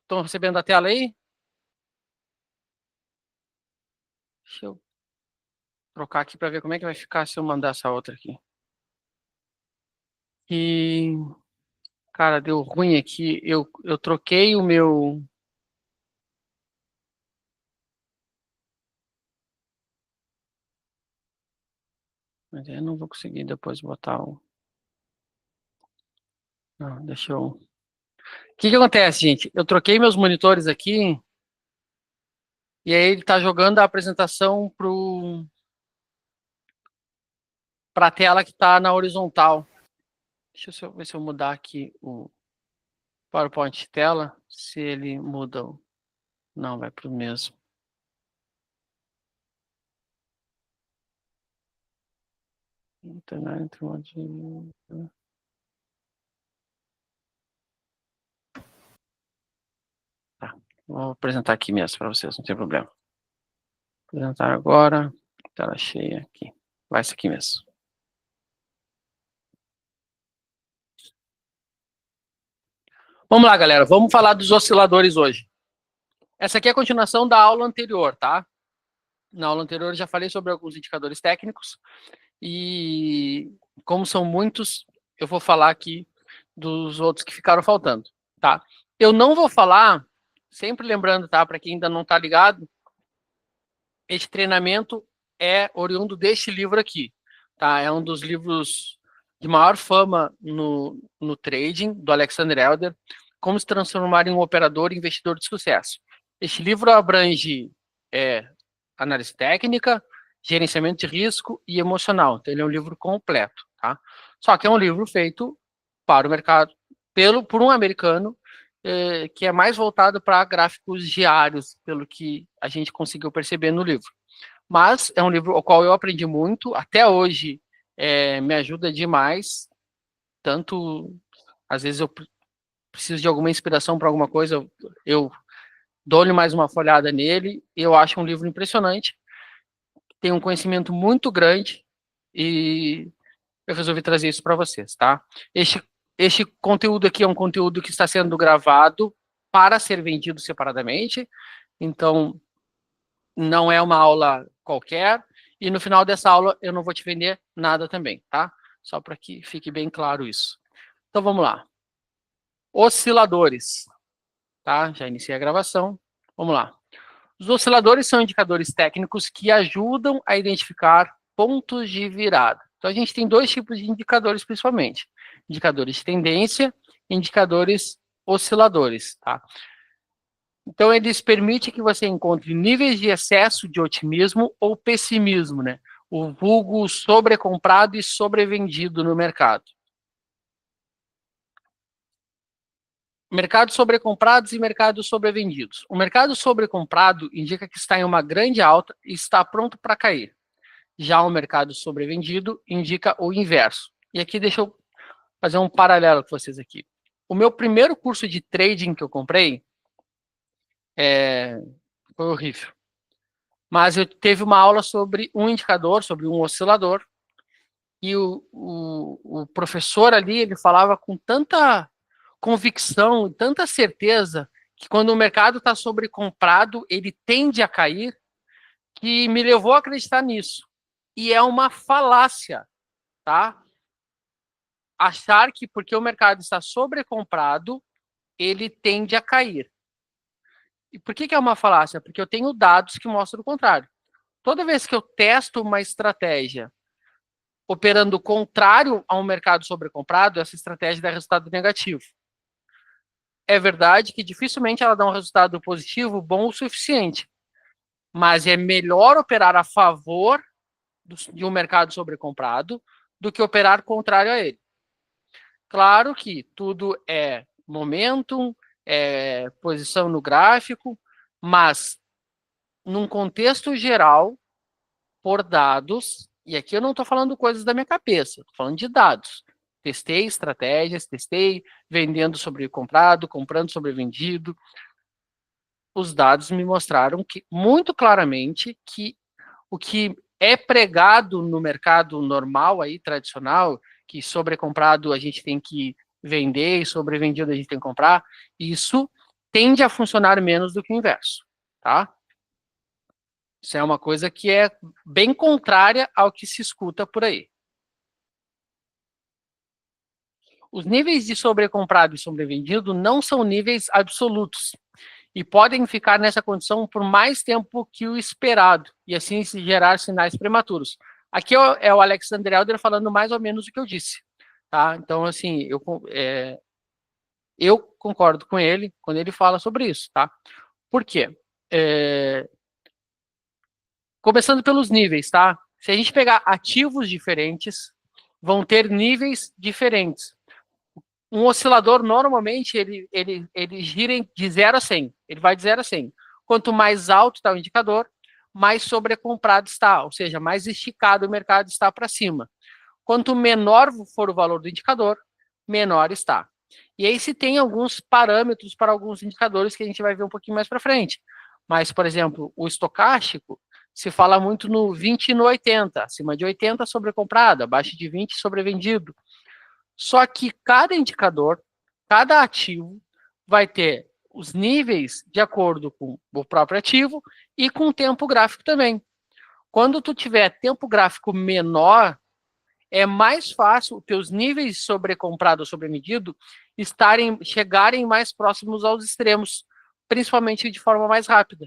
Estão recebendo a tela aí? Deixa eu trocar aqui para ver como é que vai ficar se eu mandar essa outra aqui. E, cara, deu ruim aqui. Eu troquei o meu. Mas eu não vou conseguir depois botar o. Não, deixa eu. O que que acontece, gente? Eu troquei meus monitores aqui e aí ele tá jogando a apresentação para a tela que está na horizontal. Deixa eu ver se eu mudar aqui o PowerPoint de tela, se ele muda. Não, vai para o mesmo. Tá, vou apresentar aqui mesmo para vocês, não tem problema. Apresentar agora, tela cheia aqui. Vai ser aqui mesmo. Vamos lá, galera, vamos falar dos osciladores hoje. Essa aqui é a continuação da aula anterior, tá? Na aula anterior eu já falei sobre alguns indicadores técnicos e como são muitos, eu vou falar aqui dos outros que ficaram faltando, tá? Eu não vou falar, sempre lembrando, tá, para quem ainda não tá ligado, este treinamento é oriundo deste livro aqui, tá? É um dos livros de maior fama no trading, do Alexander Elder, Como se transformar em um operador e investidor de sucesso. Este livro abrange análise técnica, gerenciamento de risco e emocional. Então, ele é um livro completo, tá? Só que é um livro feito para o mercado, por um americano, que é mais voltado para gráficos diários, pelo que a gente conseguiu perceber no livro. Mas é um livro ao qual eu aprendi muito, até hoje me ajuda demais, tanto, às vezes eu preciso de alguma inspiração para alguma coisa, eu dou-lhe mais uma folhada nele, eu acho um livro impressionante, tem um conhecimento muito grande e eu resolvi trazer isso para vocês, tá? Este conteúdo aqui é um conteúdo que está sendo gravado para ser vendido separadamente, então não é uma aula qualquer, e no final dessa aula eu não vou te vender nada também, tá? Só para que fique bem claro isso. Então vamos lá. Osciladores, tá? Já iniciei a gravação. Vamos lá. Os osciladores são indicadores técnicos que ajudam a identificar pontos de virada. Então, a gente tem dois tipos de indicadores, principalmente. Indicadores de tendência e indicadores osciladores, tá? Então, eles permitem que você encontre níveis de excesso de otimismo ou pessimismo, né? O vulgo sobrecomprado e sobrevendido no mercado. Mercados sobrecomprados e mercados sobrevendidos. O mercado sobrecomprado indica que está em uma grande alta e está pronto para cair. Já o mercado sobrevendido indica o inverso. E aqui deixa eu fazer um paralelo com vocês aqui. O meu primeiro curso de trading que eu comprei foi horrível. Mas eu teve uma aula sobre um indicador, sobre um oscilador, e o professor ali, ele falava com tanta convicção, tanta certeza, que quando o mercado está sobrecomprado, ele tende a cair, que me levou a acreditar nisso. E é uma falácia, tá? Achar que porque o mercado está sobrecomprado, ele tende a cair. E por que é uma falácia? Porque eu tenho dados que mostram o contrário. Toda vez que eu testo uma estratégia operando contrário a um mercado sobrecomprado, essa estratégia dá resultado negativo. É verdade que dificilmente ela dá um resultado positivo bom o suficiente, mas é melhor operar a favor de um mercado sobrecomprado do que operar contrário a ele. Claro que tudo é momentum, é posição no gráfico, mas num contexto geral, por dados, e aqui eu não estou falando coisas da minha cabeça, estou falando de dados. Testei estratégias, testei vendendo sobre comprado, comprando sobre vendido. Os dados me mostraram que muito claramente que o que é pregado no mercado normal aí tradicional, que sobrecomprado a gente tem que vender e sobrevendido a gente tem que comprar, isso tende a funcionar menos do que o inverso, tá? Isso é uma coisa que é bem contrária ao que se escuta por aí. Os níveis de sobrecomprado e sobrevendido não são níveis absolutos e podem ficar nessa condição por mais tempo que o esperado e assim se gerar sinais prematuros. Aqui é o Alexander Elder falando mais ou menos o que eu disse, tá? Então, assim, eu concordo com ele quando ele fala sobre isso, tá? Por quê? Começando pelos níveis, tá? Se a gente pegar ativos diferentes, vão ter níveis diferentes. Um oscilador, normalmente, ele gira de 0 a 100. Ele vai de 0 a 100. Quanto mais alto está o indicador, mais sobrecomprado está, ou seja, mais esticado o mercado está para cima. Quanto menor for o valor do indicador, menor está. E aí se tem alguns parâmetros para alguns indicadores que a gente vai ver um pouquinho mais para frente. Mas, por exemplo, o estocástico, se fala muito no 20 e no 80. Acima de 80, sobrecomprado, abaixo de 20, sobrevendido. Só que cada indicador, cada ativo, vai ter os níveis de acordo com o próprio ativo e com o tempo gráfico também. Quando tu tiver tempo gráfico menor, é mais fácil teus níveis sobrecomprado ou sobremedido chegarem mais próximos aos extremos, principalmente de forma mais rápida.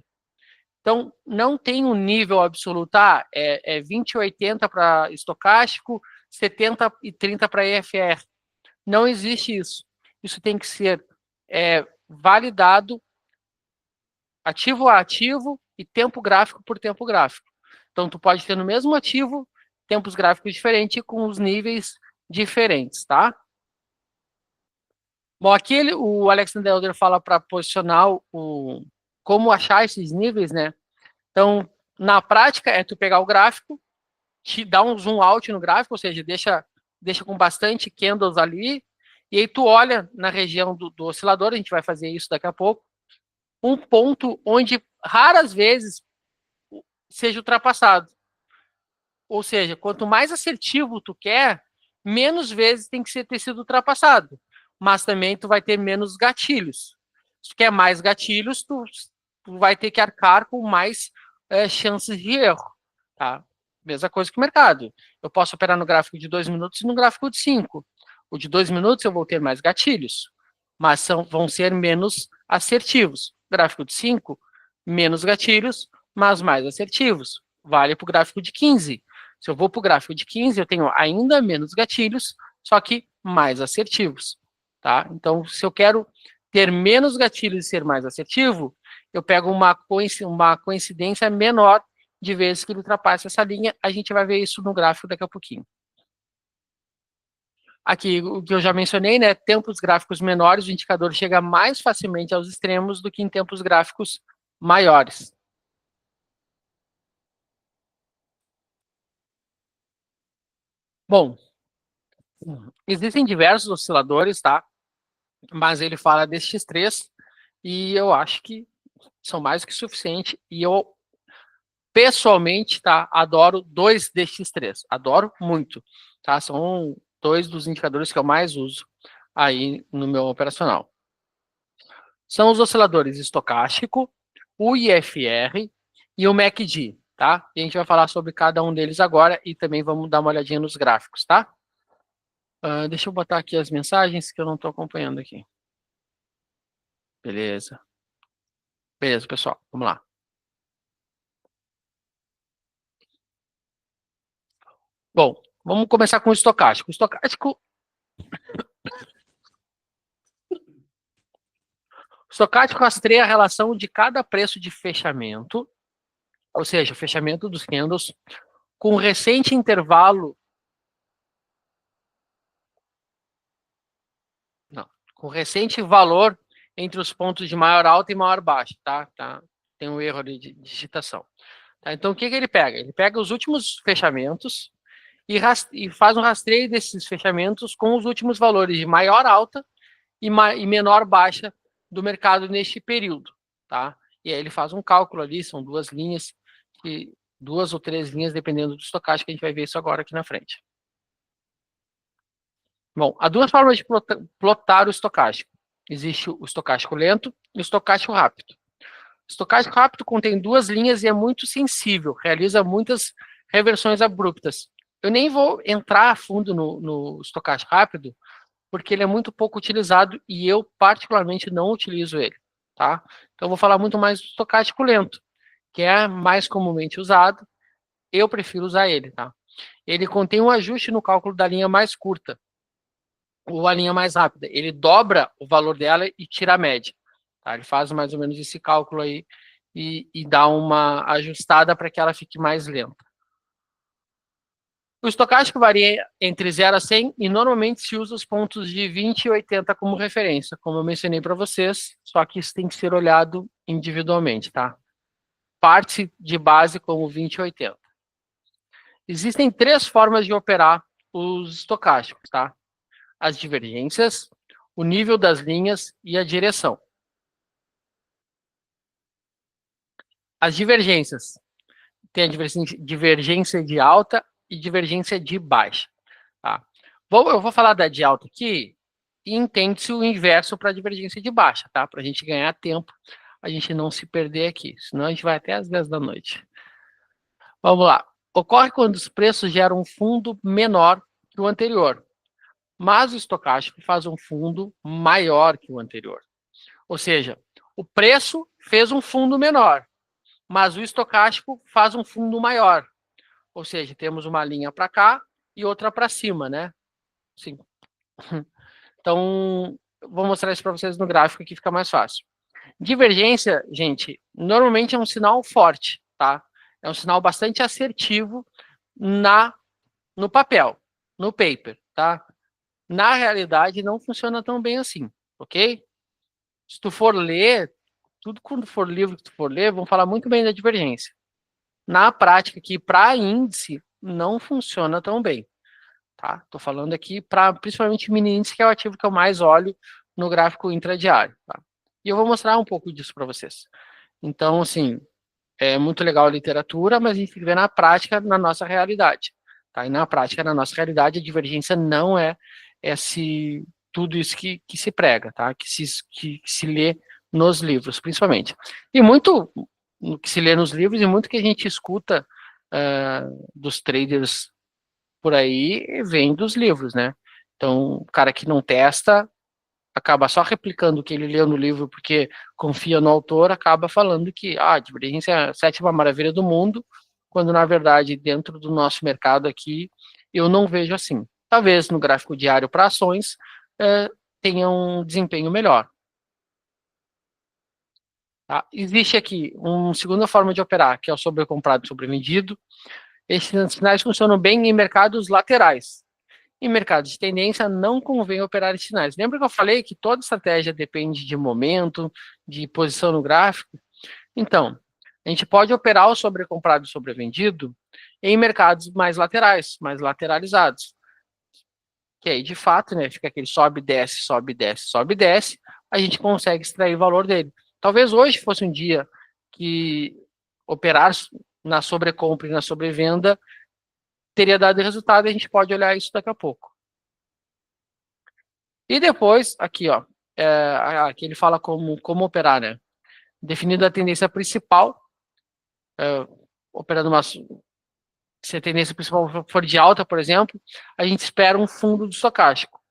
Então, não tem um nível absoluto, é 20 e 80 para estocástico, 70 e 30 para EFR. Não existe isso. Isso tem que ser validado ativo a ativo e tempo gráfico por tempo gráfico. Então, tu pode ter no mesmo ativo tempos gráficos diferentes com os níveis diferentes, tá? Bom, aqui o Alexander Elder fala para posicionar como achar esses níveis, né? Então, na prática, é tu pegar o gráfico, te dar um zoom out no gráfico, ou seja, deixa com bastante candles ali, e aí tu olha na região do oscilador, a gente vai fazer isso daqui a pouco, um ponto onde raras vezes seja ultrapassado. Ou seja, quanto mais assertivo tu quer, menos vezes tem que ter sido ultrapassado. Mas também tu vai ter menos gatilhos. Se tu quer mais gatilhos, tu vai ter que arcar com mais chances de erro. Tá? Mesma coisa que o mercado. Eu posso operar no gráfico de 2 minutos e no gráfico de 5. O de 2 minutos eu vou ter mais gatilhos, mas vão ser menos assertivos. Gráfico de 5, menos gatilhos, mas mais assertivos. Vale para o gráfico de 15. Se eu vou para o gráfico de 15, eu tenho ainda menos gatilhos, só que mais assertivos. Tá? Então, se eu quero ter menos gatilhos e ser mais assertivo, eu pego uma coincidência menor de vezes que ele ultrapassa essa linha. A gente vai ver isso no gráfico daqui a pouquinho. Aqui, o que eu já mencionei, né? Tempos gráficos menores, o indicador chega mais facilmente aos extremos do que em tempos gráficos maiores. Bom, existem diversos osciladores, tá? Mas ele fala destes três e eu acho que são mais do que suficiente. E eu, pessoalmente, tá? Adoro 2 destes três. Adoro muito, tá? São 2 dos indicadores que eu mais uso aí no meu operacional. São os osciladores estocástico, o IFR e o MACD, tá? E a gente vai falar sobre cada um deles agora e também vamos dar uma olhadinha nos gráficos, tá? Deixa eu botar aqui as mensagens que eu não estou acompanhando aqui. Beleza. Beleza, pessoal, vamos lá. Bom, vamos começar com o estocástico. O estocástico rastreia a relação de cada preço de fechamento, ou seja, o fechamento dos candles, com o recente intervalo. Não, com o recente valor entre os pontos de maior alta e maior baixa, tá? Tem um erro ali de digitação. Tá? Então, o que ele pega? Ele pega os últimos fechamentos e faz um rastreio desses fechamentos com os últimos valores de maior alta e menor baixa do mercado neste período, tá? E aí ele faz um cálculo ali, são 2 linhas, 2 ou 3 linhas, dependendo do estocástico, que a gente vai ver isso agora aqui na frente. Bom, há 2 formas de plotar o estocástico. Existe o estocástico lento e o estocástico rápido. O estocástico rápido contém duas linhas e é muito sensível, realiza muitas reversões abruptas. Eu nem vou entrar a fundo no estocástico rápido, porque ele é muito pouco utilizado e eu, particularmente, não utilizo ele, tá? Então, eu vou falar muito mais do estocástico lento, que é mais comumente usado. Eu prefiro usar ele, tá? Ele contém um ajuste no cálculo da linha mais curta ou a linha mais rápida. Ele dobra o valor dela e tira a média. Tá? Ele faz mais ou menos esse cálculo aí e dá uma ajustada para que ela fique mais lenta. O estocástico varia entre 0 a 100 e normalmente se usa os pontos de 20 e 80 como referência, como eu mencionei para vocês, só que isso tem que ser olhado individualmente, tá? Parte de base como 20 e 80. Existem três formas de operar os estocásticos, tá? As divergências, o nível das linhas e a direção. As divergências. Tem a divergência de alta e divergência de baixa. Tá? Eu vou falar da de alta aqui e entende-se o inverso para a divergência de baixa, tá? Para a gente ganhar tempo, a gente não se perder aqui, senão a gente vai até às 10 da noite. Vamos lá. Ocorre quando os preços geram um fundo menor que o anterior, mas o estocástico faz um fundo maior que o anterior. Ou seja, o preço fez um fundo menor, mas o estocástico faz um fundo maior. Ou seja, temos uma linha para cá e outra para cima, né? Sim. Então, vou mostrar isso para vocês no gráfico aqui, fica mais fácil. Divergência, gente, normalmente é um sinal forte, tá? É um sinal bastante assertivo no papel, no paper, tá? Na realidade, não funciona tão bem assim, ok? Se tu for ler, tudo quando for livro que tu for ler, vão falar muito bem da divergência. Na prática aqui, para índice, não funciona tão bem, tá? Tô falando aqui para principalmente mini índice, que é o ativo que eu mais olho no gráfico intradiário, tá? E eu vou mostrar um pouco disso para vocês. Então, assim, é muito legal a literatura, mas a gente tem que ver na prática, na nossa realidade, tá? E na prática, na nossa realidade, a divergência não é tudo isso que se prega, tá? Que se lê nos livros, principalmente. E muito no que se lê nos livros e muito que a gente escuta dos traders por aí vem dos livros, né? Então, o cara que não testa acaba só replicando o que ele leu no livro porque confia no autor, acaba falando que a divergência é a sétima maravilha do mundo, quando na verdade dentro do nosso mercado aqui eu não vejo assim. Talvez no gráfico diário para ações tenha um desempenho melhor. Tá? Existe aqui uma segunda forma de operar, que é o sobrecomprado e sobrevendido. Esses sinais funcionam bem em mercados laterais. Em mercados de tendência, não convém operar esses sinais. Lembra que eu falei que toda estratégia depende de momento, de posição no gráfico? Então, a gente pode operar o sobrecomprado e sobrevendido em mercados mais laterais, mais lateralizados. Que aí, de fato, né, fica aquele sobe, desce, sobe, desce, sobe, desce, a gente consegue extrair o valor dele. Talvez hoje fosse um dia que operar na sobrecompra e na sobrevenda teria dado resultado, e a gente pode olhar isso daqui a pouco. E depois, aqui, ó, aqui ele fala como operar, né? Definida a tendência principal, operando se a tendência principal for de alta, por exemplo, a gente espera um fundo do estocástico.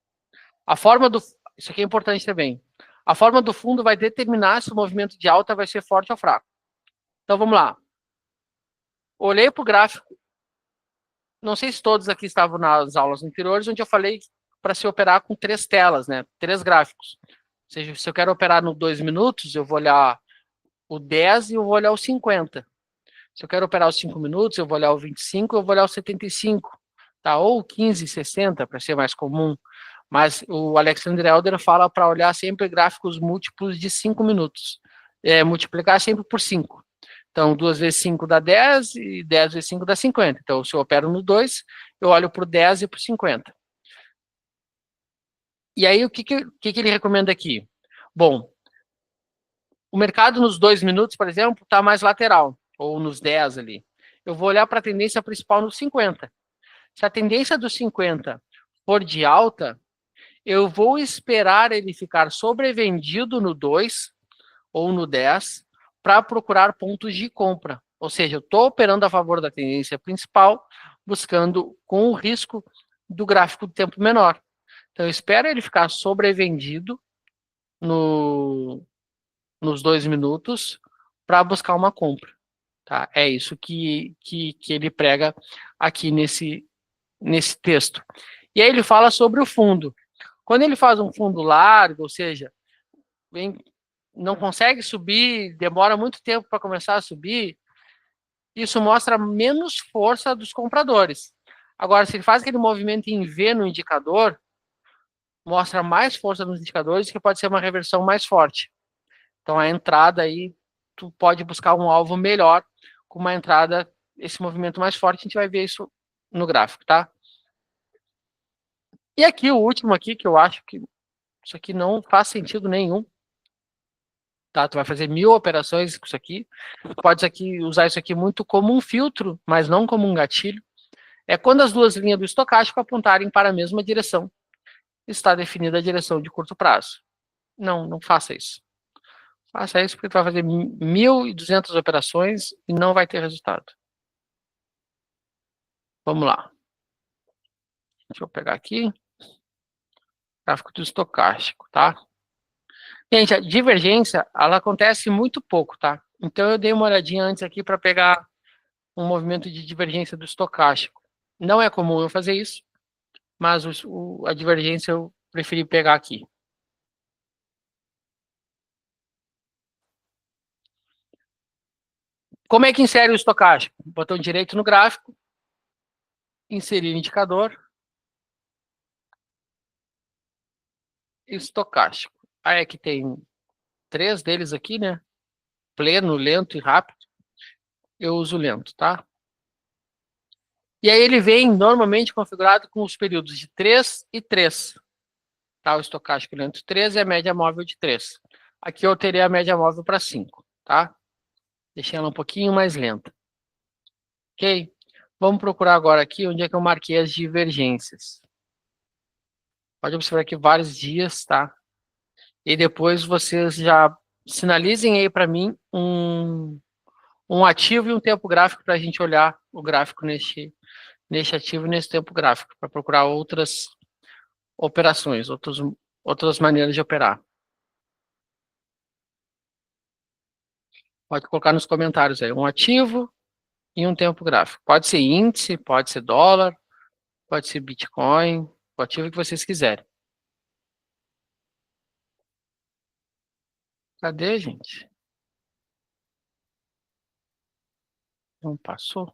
Isso aqui é importante também. A forma do fundo vai determinar se o movimento de alta vai ser forte ou fraco. Então, vamos lá. Olhei para o gráfico. Não sei se todos aqui estavam nas aulas anteriores, onde eu falei para se operar com 3 telas, né? 3 gráficos. Ou seja, se eu quero operar no 2 minutos, eu vou olhar o 10 e eu vou olhar o 50. Se eu quero operar os 5 minutos, eu vou olhar o 25 e eu vou olhar o 75. Tá? Ou 15 e 60, para ser mais comum. Mas o Alexander Elder fala para olhar sempre gráficos múltiplos de 5 minutos. Multiplicar sempre por 5. Então, 2 vezes 5 dá 10 e 10 vezes 5 dá 50. Então, se eu opero no 2, eu olho para o 10 e para o 50. E aí, o que ele recomenda aqui? Bom, o mercado nos 2 minutos, por exemplo, está mais lateral, ou nos 10 ali. Eu vou olhar para a tendência principal nos 50. Se a tendência dos 50 for de alta, eu vou esperar ele ficar sobrevendido no 2 ou no 10 para procurar pontos de compra. Ou seja, eu estou operando a favor da tendência principal, buscando com o risco do gráfico de tempo menor. Então, eu espero ele ficar sobrevendido nos 2 minutos para buscar uma compra. Tá? É isso que ele prega aqui nesse texto. E aí ele fala sobre o fundo. Quando ele faz um fundo largo, ou seja, não consegue subir, demora muito tempo para começar a subir, isso mostra menos força dos compradores. Agora, se ele faz aquele movimento em V no indicador, mostra mais força nos indicadores, que pode ser uma reversão mais forte. Então, a entrada aí, tu pode buscar um alvo melhor com uma entrada, esse movimento mais forte, a gente vai ver isso no gráfico, tá? E aqui, o último aqui, que eu acho que isso aqui não faz sentido nenhum, tá? Tu vai fazer 1000 operações com isso aqui, pode usar isso aqui muito como um filtro, mas não como um gatilho. É quando as duas linhas do estocástico apontarem para a mesma direção. Está definida a direção de curto prazo. Não faça isso. Faça isso porque tu vai fazer 1.200 operações e não vai ter resultado. Vamos lá. Deixa eu pegar aqui. Gráfico do estocástico, tá? Gente, a divergência, ela acontece muito pouco, tá? Então, eu dei uma olhadinha antes aqui para pegar um movimento de divergência do estocástico. Não é comum eu fazer isso, mas a divergência eu preferi pegar aqui. Como é que insere o estocástico? Botão direito no gráfico, inserir indicador, estocástico. Aí aqui tem 3 deles aqui, né? Pleno, lento e rápido. Eu uso lento, tá? E aí ele vem normalmente configurado com os períodos de 3 e 3. Tá? O estocástico lento 3 e a média móvel de 3. Aqui eu teria a média móvel para 5, tá? Deixei ela um pouquinho mais lenta. Ok? Vamos procurar agora aqui onde é que eu marquei as divergências. Pode observar aqui vários dias, tá? E depois vocês já sinalizem aí para mim um ativo e um tempo gráfico para a gente olhar o gráfico neste ativo e nesse tempo gráfico, para procurar outras operações, outras maneiras de operar. Pode colocar nos comentários aí, um ativo e um tempo gráfico. Pode ser índice, pode ser dólar, pode ser Bitcoin, o ativo que vocês quiserem. Cadê, gente? Não passou?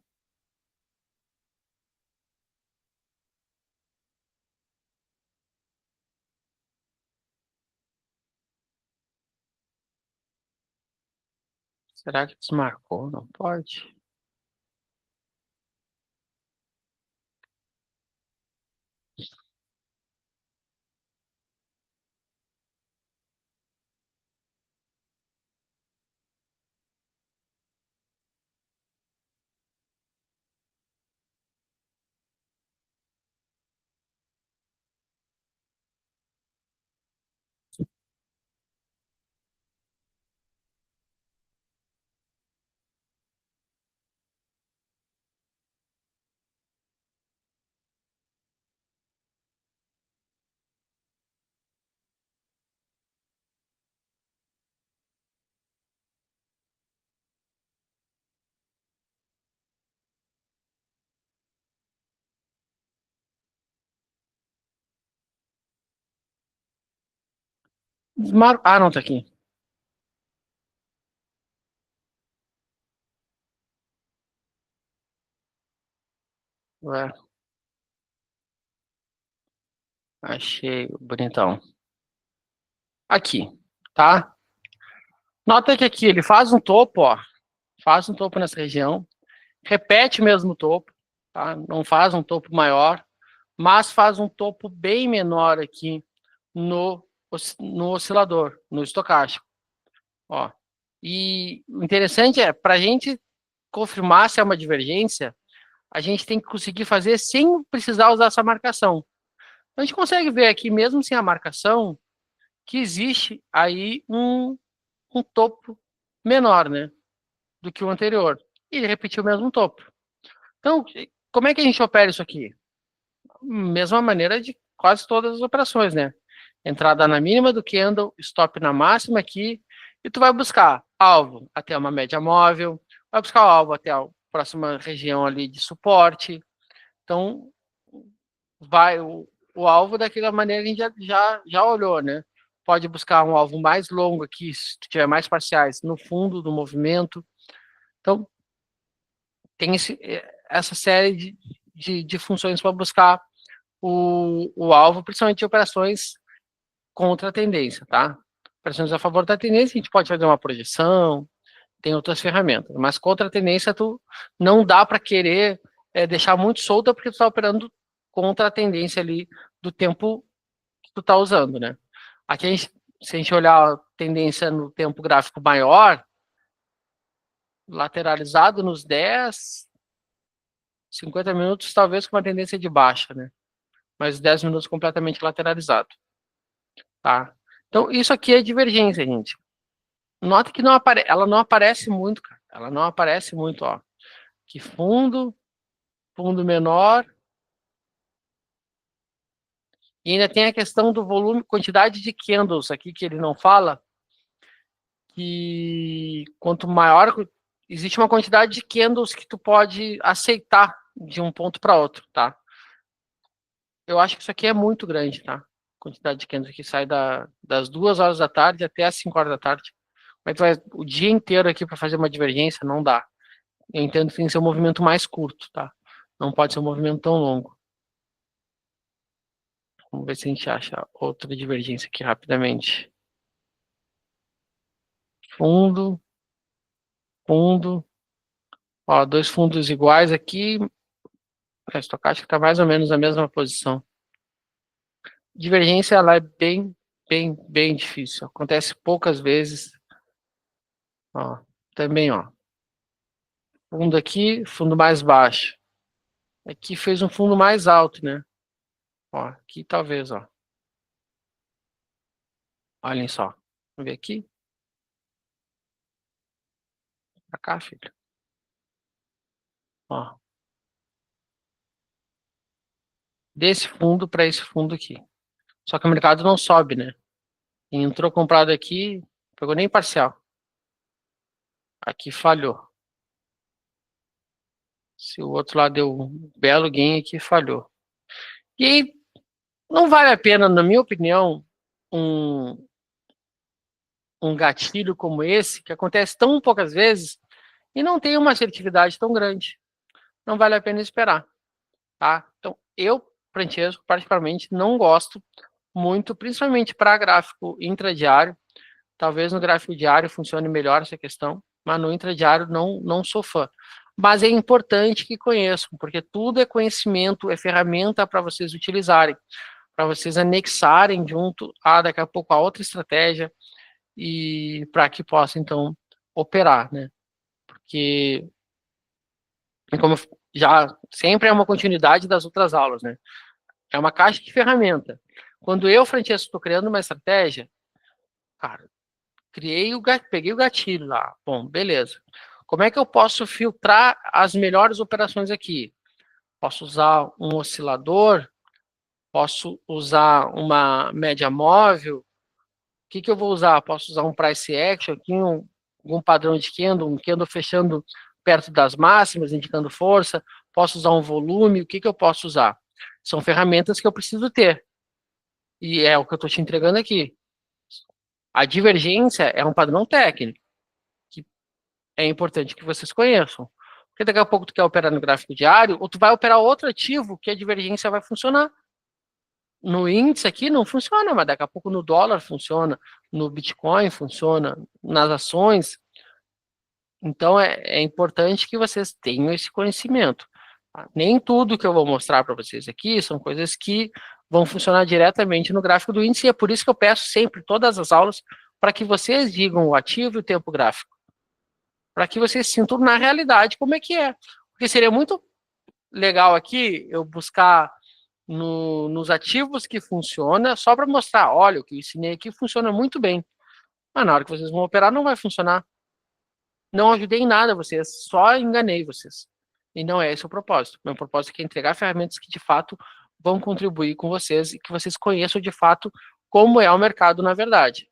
Será que desmarcou? Não pode? Ah, não, tá aqui. Ué, achei bonitão. Aqui, tá? Nota que aqui ele faz um topo, ó. Faz um topo nessa região. Repete o mesmo topo, tá? Não faz um topo maior, mas faz um topo bem menor aqui no oscilador, no estocástico. Ó. E o interessante é, para a gente confirmar se é uma divergência, a gente tem que conseguir fazer sem precisar usar essa marcação. A gente consegue ver aqui, mesmo sem a marcação, que existe aí um topo menor, né, do que o anterior. E ele repetiu o mesmo topo. Então, como é que a gente opera isso aqui? Mesma maneira de quase todas as operações, né? Entrada na mínima do candle, stop na máxima aqui, e tu vai buscar alvo até uma média móvel, vai buscar o alvo até a próxima região ali de suporte. Então, vai o alvo daquela maneira que a gente já olhou, né? Pode buscar um alvo mais longo aqui, se tiver mais parciais, no fundo do movimento. Então, tem essa série de funções para buscar o alvo, principalmente de operações contra a tendência, tá? Operações a favor da tendência, a gente pode fazer uma projeção, tem outras ferramentas, mas contra a tendência, tu não dá para querer deixar muito solta, porque tu está operando contra a tendência ali do tempo que tu está usando, né? Aqui, se a gente olhar a tendência no tempo gráfico maior, lateralizado nos 10, 50 minutos, talvez com uma tendência de baixa, né? Mas 10 minutos completamente lateralizado, tá? Então, isso aqui é divergência, gente. Nota que ela não aparece muito, cara. Ela não aparece muito, ó. Que fundo menor. E ainda tem a questão do volume, quantidade de candles aqui que ele não fala, que quanto maior, existe uma quantidade de candles que tu pode aceitar de um ponto para outro, tá? Eu acho que isso aqui é muito grande, tá? A quantidade de candles que sai das 2 horas da tarde até as 5 horas da tarde. Mas tu vai o dia inteiro aqui para fazer uma divergência, não dá. Eu entendo que tem que ser um movimento mais curto, tá? Não pode ser um movimento tão longo. Vamos ver se a gente acha outra divergência aqui rapidamente. Fundo, fundo. Ó, 2 fundos iguais aqui. A estocástica está mais ou menos na mesma posição. Divergência, ela é bem difícil. Acontece poucas vezes. Ó, também, ó. Fundo aqui, fundo mais baixo. Aqui fez um fundo mais alto, né? Ó, aqui talvez, ó. Olhem só. Vamos ver aqui. Pra cá, filho. Ó. Desse fundo para esse fundo aqui. Só que o mercado não sobe, né? E entrou comprado aqui, pegou nem parcial. Aqui falhou. Se o outro lá deu um belo gain, aqui falhou. E aí, não vale a pena, na minha opinião, um gatilho como esse, que acontece tão poucas vezes, e não tem uma assertividade tão grande. Não vale a pena esperar, tá? Então, eu, Francesco, particularmente, não gosto muito, principalmente para gráfico intradiário. Talvez no gráfico diário funcione melhor essa questão, mas no intradiário não sou fã. Mas é importante que conheçam, porque tudo é conhecimento, é ferramenta para vocês utilizarem, para vocês anexarem junto a, daqui a pouco, a outra estratégia, e para que possa, então, operar, né? Porque, como já sempre é uma continuidade das outras aulas, né? É uma caixa de ferramenta. Quando eu, Francesco, estou criando uma estratégia, cara, peguei o gatilho lá. Bom, beleza. Como é que eu posso filtrar as melhores operações aqui? Posso usar um oscilador? Posso usar uma média móvel? O que eu vou usar? Posso usar um price action aqui, algum padrão de candle, um candle fechando perto das máximas, indicando força. Posso usar um volume? O que eu posso usar? São ferramentas que eu preciso ter. E é o que eu estou te entregando aqui. A divergência é um padrão técnico, que é importante que vocês conheçam. Porque daqui a pouco tu quer operar no gráfico diário, ou tu vai operar outro ativo que a divergência vai funcionar. No índice aqui não funciona, mas daqui a pouco no dólar funciona, no Bitcoin funciona, nas ações. Então é importante que vocês tenham esse conhecimento. Tá? Nem tudo que eu vou mostrar para vocês aqui são coisas que vão funcionar diretamente no gráfico do índice, e é por isso que eu peço sempre, todas as aulas, para que vocês digam o ativo e o tempo gráfico, para que vocês sintam na realidade como é que é. Porque seria muito legal aqui eu buscar nos ativos que funciona, só para mostrar, olha, o que eu ensinei aqui funciona muito bem. Mas na hora que vocês vão operar, não vai funcionar. Não ajudei em nada vocês, só enganei vocês. E não é esse o propósito. Meu propósito é entregar ferramentas que de fato vão contribuir com vocês e que vocês conheçam de fato como é o mercado na verdade.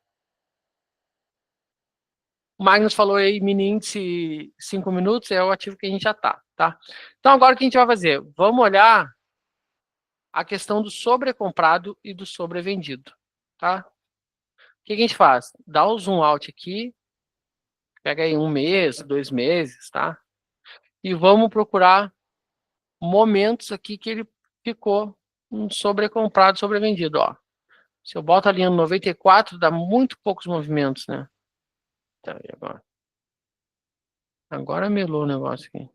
O Magnus falou aí, mini índice 5 minutos, é o ativo que a gente já tá? Então agora o que a gente vai fazer? Vamos olhar a questão do sobrecomprado e do sobrevendido, tá? O que a gente faz? Dá o zoom out aqui, pega aí 1 mês, 2 meses, tá? E vamos procurar momentos aqui que ele ficou sobrecomprado, sobrevendido, ó. Se eu boto a linha no 94, dá muito poucos movimentos, né? Tá, e agora? Agora melou o negócio aqui.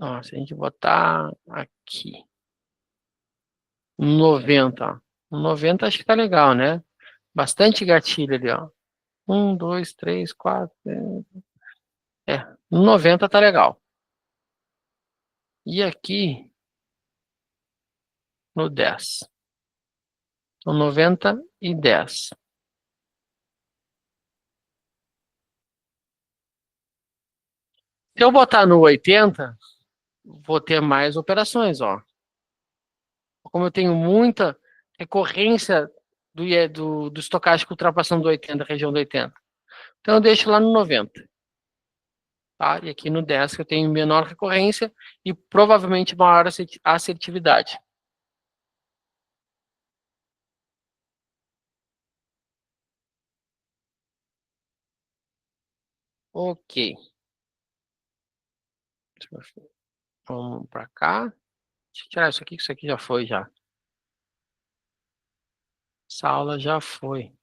Ó, se a gente botar aqui, 90, ó. 90 acho que tá legal, né? Bastante gatilho ali, ó. 1, 2, 3, 4. É, 90 tá legal. E aqui, no 10. Então, 90 e 10. Se eu botar no 80, vou ter mais operações, ó. Como eu tenho muita recorrência do estocástico ultrapassando do 80, região do 80. Então eu deixo lá no 90. Tá? E aqui no 10 que eu tenho menor recorrência e provavelmente maior assertividade. Ok. Vamos para cá. Deixa eu tirar que isso aqui já foi já. Essa aula já foi.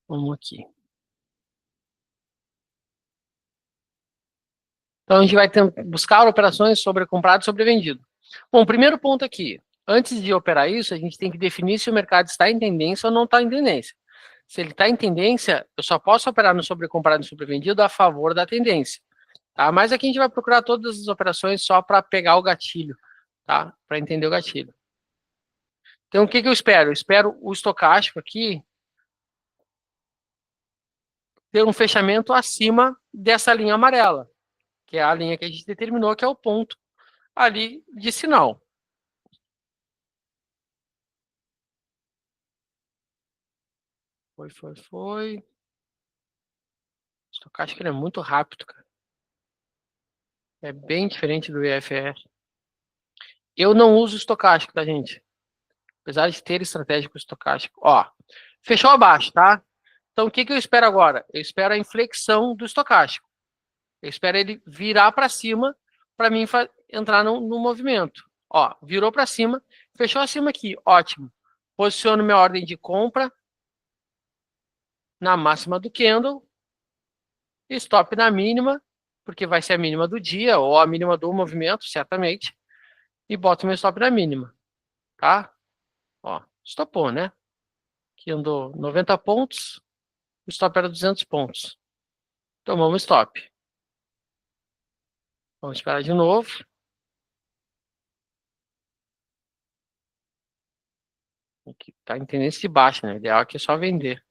Vamos aqui. Então a gente vai buscar operações sobre comprado e sobre vendido. Bom, primeiro ponto aqui. Antes de operar isso, a gente tem que definir se o mercado está em tendência ou não está em tendência. Se ele está em tendência, eu só posso operar no sobrecomprado e sobrevendido a favor da tendência. Tá? Mas aqui a gente vai procurar todas as operações só para pegar o gatilho, tá? Para entender o gatilho. Então, o que eu espero? Eu espero o estocástico aqui ter um fechamento acima dessa linha amarela, que é a linha que a gente determinou, que é o ponto ali de sinal. Foi. O estocástico é muito rápido, cara. É bem diferente do IFR. Eu não uso estocástico, tá, gente? Apesar de ter estratégia com estocástico. Ó, fechou abaixo, tá? Então, o que eu espero agora? Eu espero a inflexão do estocástico. Eu espero ele virar para cima para mim entrar no movimento. Ó, virou para cima, fechou acima aqui, ótimo. Posiciono minha ordem de compra na máxima do candle, stop na mínima, porque vai ser a mínima do dia ou a mínima do movimento, certamente, e boto meu stop na mínima, tá? Ó, stopou, né? Aqui andou 90 pontos, o stop era 200 pontos. Tomamos stop. Vamos esperar de novo. Aqui tá em tendência de baixa, né? O ideal aqui é só vender.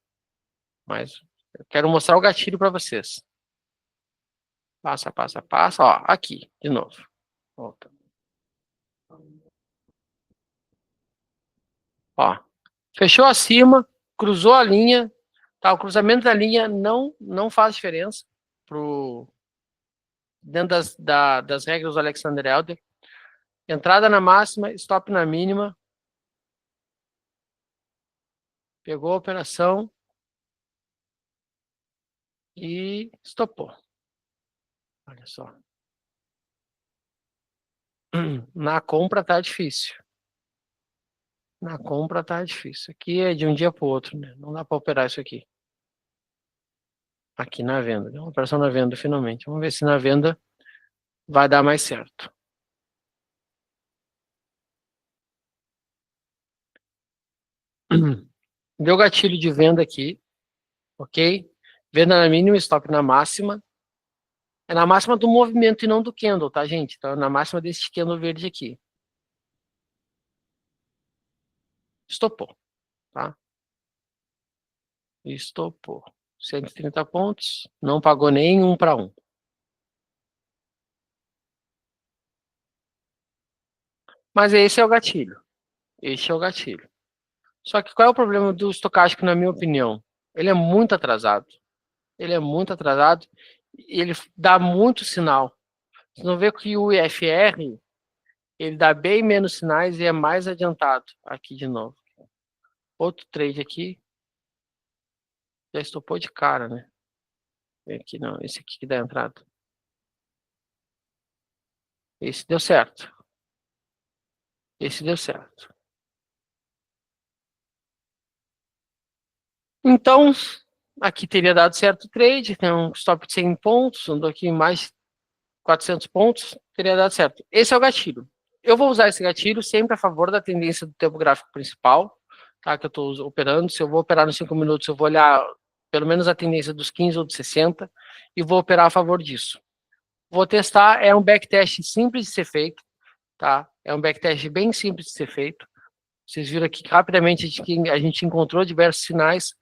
Mas eu quero mostrar o gatilho para vocês. Passa. Ó, aqui, de novo. Volta. Ó, fechou acima, cruzou a linha. Tá, o cruzamento da linha não faz diferença dentro das regras do Alexander Elder. Entrada na máxima, stop na mínima. Pegou a operação e stopou. Olha só. Na compra tá difícil. Na compra tá difícil. Aqui é de um dia para o outro, né? Não dá para operar isso aqui. Aqui na venda. Uma operação na venda, finalmente. Vamos ver se na venda vai dar mais certo. Deu gatilho de venda aqui, ok? Venda na mínima, stop na máxima. É na máxima do movimento e não do candle, tá, gente? Então, é na máxima desse candle verde aqui. Estopou, tá? Estopou. 130 pontos, não pagou nem 1 para 1. Mas esse é o gatilho. Esse é o gatilho. Só que qual é o problema do estocástico, na minha opinião? Ele é muito atrasado. Ele é muito atrasado e ele dá muito sinal. Você não vê que o IFR, ele dá bem menos sinais e é mais adiantado. Aqui de novo. Outro trade aqui. Já estopou de cara, né? Aqui não, esse aqui que dá entrada. Esse deu certo. Esse deu certo. Então, aqui teria dado certo o trade, tem um stop de 100 pontos, andou aqui em mais de 400 pontos, teria dado certo. Esse é o gatilho. Eu vou usar esse gatilho sempre a favor da tendência do tempo gráfico principal, tá? Que eu estou operando. Se eu vou operar nos 5 minutos, eu vou olhar pelo menos a tendência dos 15 ou dos 60 e vou operar a favor disso. Vou testar, é um backtest simples de ser feito, tá? É um backtest bem simples de ser feito. Vocês viram aqui que rapidamente a gente encontrou diversos sinais.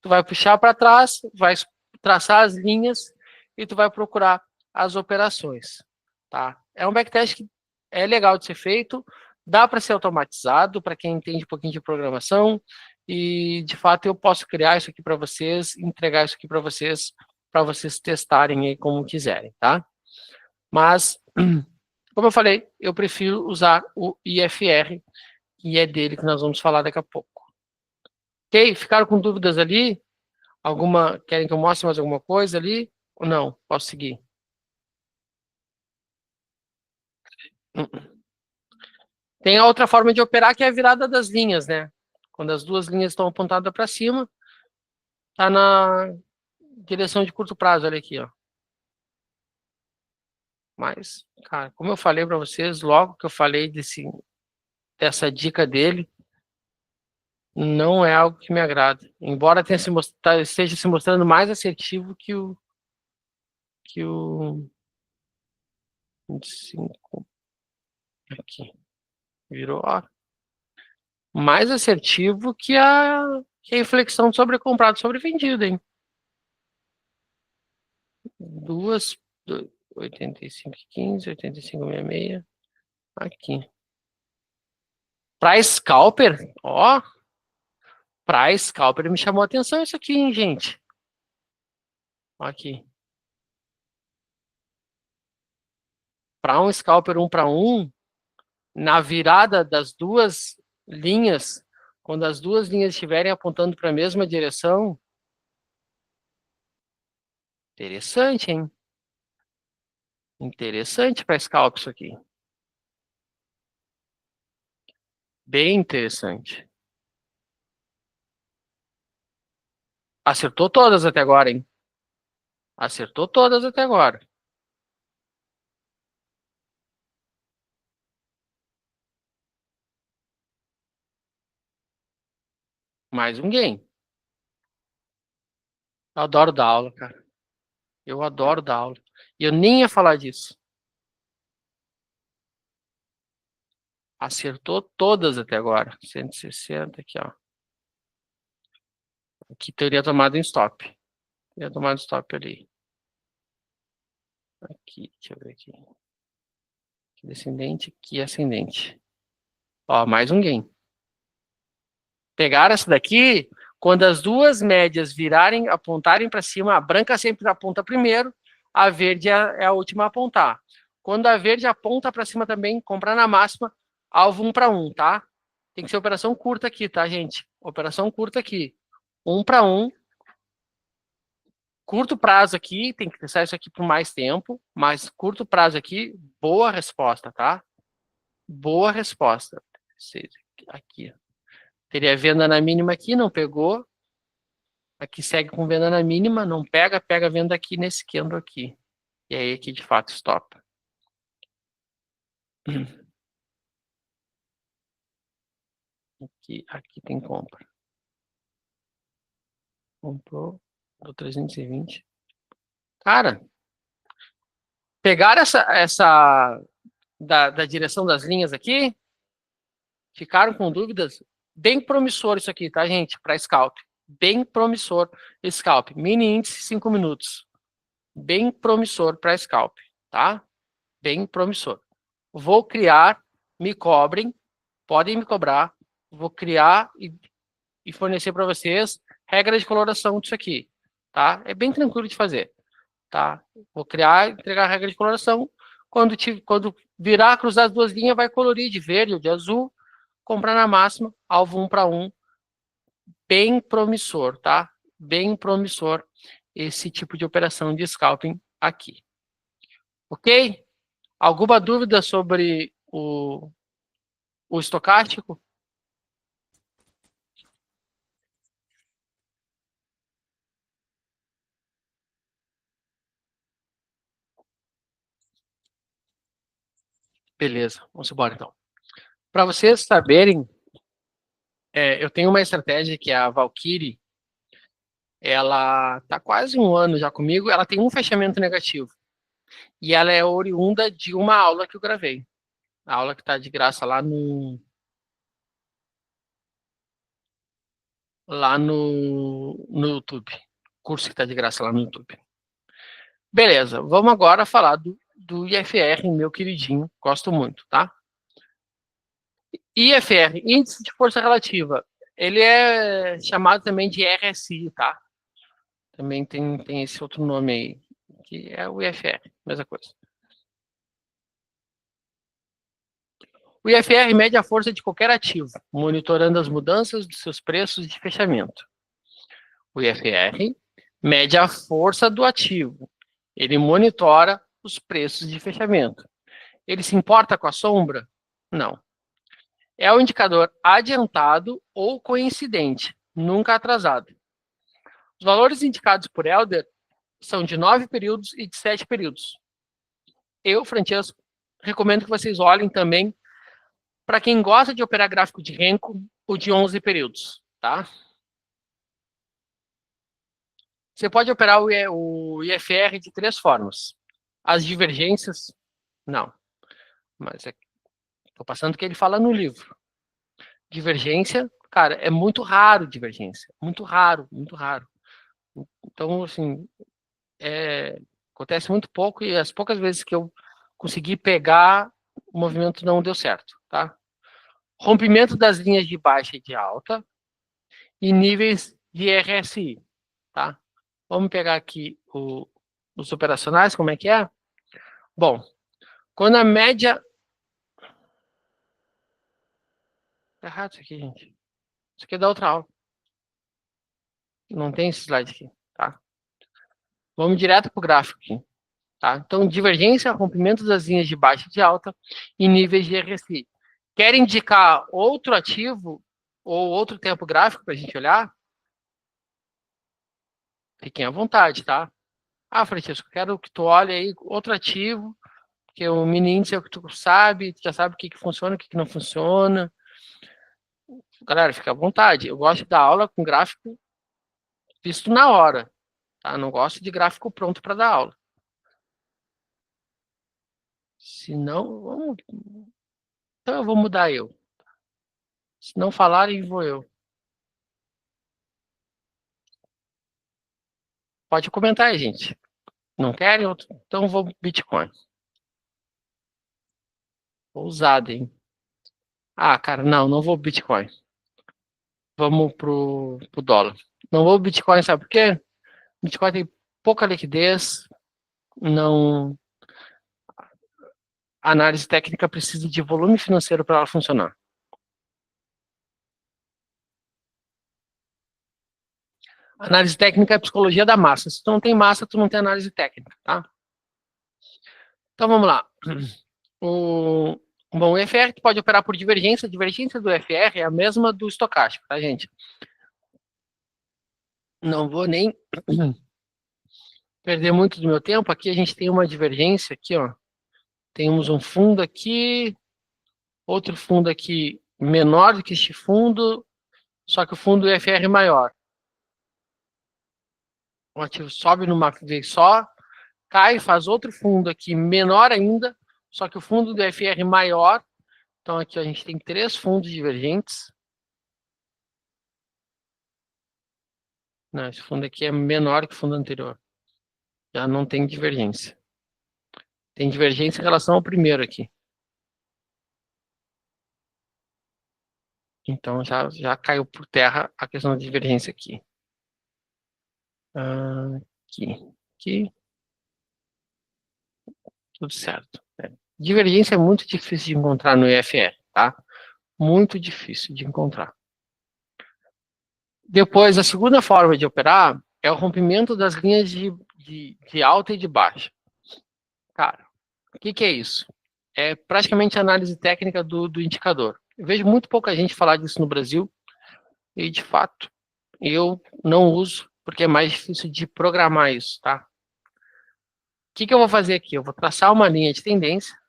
Tu vai puxar para trás, vai traçar as linhas e tu vai procurar as operações, tá? É um backtest que é legal de ser feito, dá para ser automatizado para quem entende um pouquinho de programação e de fato eu posso criar isso aqui para vocês, entregar isso aqui para vocês testarem aí como quiserem, tá? Mas como eu falei, eu prefiro usar o IFR, e é dele que nós vamos falar daqui a pouco. Ok? Ficaram com dúvidas ali? Querem que eu mostre mais alguma coisa ali? Ou não? Posso seguir? Tem a outra forma de operar que é a virada das linhas, né? Quando as duas linhas estão apontadas para cima, tá na direção de curto prazo, olha aqui, ó. Mas, cara, como eu falei para vocês, logo que eu falei dessa dica dele, não é algo que me agrada. Embora esteja se mostrando mais assertivo que o 25 aqui. Virou mais assertivo que a inflexão sobre comprado sobre vendido, hein? Duas, 85,15, 85,66. Aqui. Pra scalper, ó. Pra scalper me chamou a atenção isso aqui, hein, gente? Aqui. Para um scalper 1 para 1, na virada das duas linhas, quando as duas linhas estiverem apontando para a mesma direção, interessante, hein? Interessante para scalper isso aqui. Bem interessante. Acertou todas até agora, hein? Acertou todas até agora. Mais um game. Eu adoro dar aula, cara. Eu adoro dar aula. E eu nem ia falar disso. Acertou todas até agora. 160 aqui, ó. Aqui teria tomado um stop. Teria tomado um stop ali. Aqui, deixa eu ver aqui. Aqui descendente, aqui ascendente. Ó, mais um game. Pegaram essa daqui, quando as duas médias virarem, apontarem para cima, a branca sempre aponta primeiro, a verde é a última a apontar. Quando a verde aponta para cima também, comprar na máxima, alvo 1 para 1, tá? Tem que ser operação curta aqui, tá, gente? Operação curta aqui. 1 para 1. Curto prazo aqui, tem que testar isso aqui por mais tempo, mas curto prazo aqui, boa resposta, tá? Boa resposta. Aqui. Teria venda na mínima aqui, não pegou. Aqui segue com venda na mínima, não pega, pega a venda aqui nesse candle aqui. E aí aqui de fato stop. Aqui tem compra. Comprou do 320. Cara, Pegaram essa da direção das linhas aqui? Ficaram com dúvidas? Bem promissor isso aqui, tá, gente? Para scalp. Bem promissor scalp. Mini índice 5 minutos. Bem promissor para scalp, tá? Bem promissor. Vou criar, me cobrem, podem me cobrar. Vou criar e fornecer para vocês regra de coloração disso aqui, tá? É bem tranquilo de fazer, tá? Vou criar, entregar a regra de coloração. Quando virar, cruzar as duas linhas, vai colorir de verde ou de azul. Comprar na máxima, alvo 1 para 1. Bem promissor, tá? Bem promissor esse tipo de operação de scalping aqui. Ok? Alguma dúvida sobre o estocástico? Beleza, vamos embora então. Para vocês saberem, eu tenho uma estratégia que é a Valkyrie. Ela está quase um ano já comigo, ela tem um fechamento negativo. E ela é oriunda de uma aula que eu gravei. A aula que está de graça lá no YouTube. Curso que está de graça lá no YouTube. Beleza, vamos agora falar do IFR, meu queridinho. Gosto muito, tá? IFR, Índice de Força Relativa. Ele é chamado também de RSI, tá? Também tem esse outro nome aí, que é o IFR, mesma coisa. O IFR mede a força de qualquer ativo, monitorando as mudanças dos seus preços de fechamento. O IFR mede a força do ativo. Ele monitora os preços de fechamento. Ele se importa com a sombra? Não. É o indicador adiantado ou coincidente, nunca atrasado. Os valores indicados por Helder são de 9 períodos e de 7 períodos. Eu, Francesco, recomendo que vocês olhem também para quem gosta de operar gráfico de Renko, o de 11 períodos, tá? Você pode operar o IFR de 3 formas. As divergências, não. Mas estou passando o que ele fala no livro. Divergência, cara, é muito raro divergência. Muito raro, muito raro. Então, assim, acontece muito pouco e as poucas vezes que eu consegui pegar, o movimento não deu certo, tá? Rompimento das linhas de baixa e de alta e níveis de RSI, tá? Vamos pegar aqui os operacionais, como é que é? Bom, quando a média... Tá errado isso aqui, gente. Isso aqui é da outra aula. Não tem esse slide aqui, tá? Vamos direto para o gráfico aqui. Tá? Então, divergência, rompimento das linhas de baixa e de alta e níveis de RSI. Quer indicar outro ativo ou outro tempo gráfico para a gente olhar? Fiquem à vontade, tá? Ah, Francisco, quero que tu olhe aí outro ativo, porque o mini índice é o que tu sabe, tu já sabe o que funciona, o que não funciona. Galera, fica à vontade. Eu gosto da aula com gráfico visto na hora, tá? Não gosto de gráfico pronto para dar aula. Se não, vamos... Então eu vou mudar eu. Se não falarem, vou eu. Pode comentar aí, gente. Não querem? Então vou Bitcoin. Ousado, hein? Ah, cara, não vou Bitcoin. Vamos pro dólar. Não vou Bitcoin, sabe por quê? Bitcoin tem pouca liquidez, não... A análise técnica precisa de volume financeiro para ela funcionar. Análise técnica é a psicologia da massa. Se tu não tem massa, tu não tem análise técnica, tá? Então vamos lá. Bom, o EFR pode operar por divergência. A divergência do EFR é a mesma do estocástico, tá, gente? Não vou nem perder muito do meu tempo. Aqui a gente tem uma divergência aqui, ó. Temos um fundo aqui, outro fundo aqui menor do que este fundo, só que o fundo EFR maior. O ativo sobe numa vez só, cai, faz outro fundo aqui menor ainda, só que o fundo do FR maior. Então aqui a gente tem 3 fundos divergentes. Não, esse fundo aqui é menor que o fundo anterior. Já não tem divergência. Tem divergência em relação ao primeiro aqui. Então já caiu por terra a questão da divergência aqui. Aqui. Tudo certo. Divergência é muito difícil de encontrar no IFR, tá? Muito difícil de encontrar. Depois, a segunda forma de operar é o rompimento das linhas de alta e de baixa. Cara, o que é isso? É praticamente a análise técnica do indicador. Eu vejo muito pouca gente falar disso no Brasil e, de fato, eu não uso porque é mais difícil de programar isso, tá? O que eu vou fazer aqui? Eu vou traçar uma linha de tendência,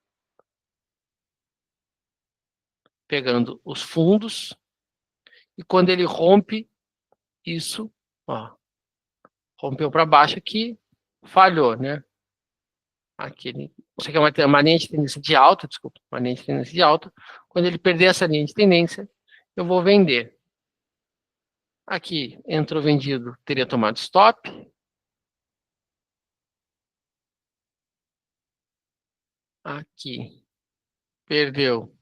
pegando os fundos, e quando ele rompe isso, ó, rompeu para baixo aqui, falhou, né? Aquele, isso aqui é uma linha de tendência de alta, desculpa, uma linha de tendência de alta. Quando ele perder essa linha de tendência, eu vou vender. Aqui, entrou vendido, teria tomado stop. Aqui, perdeu,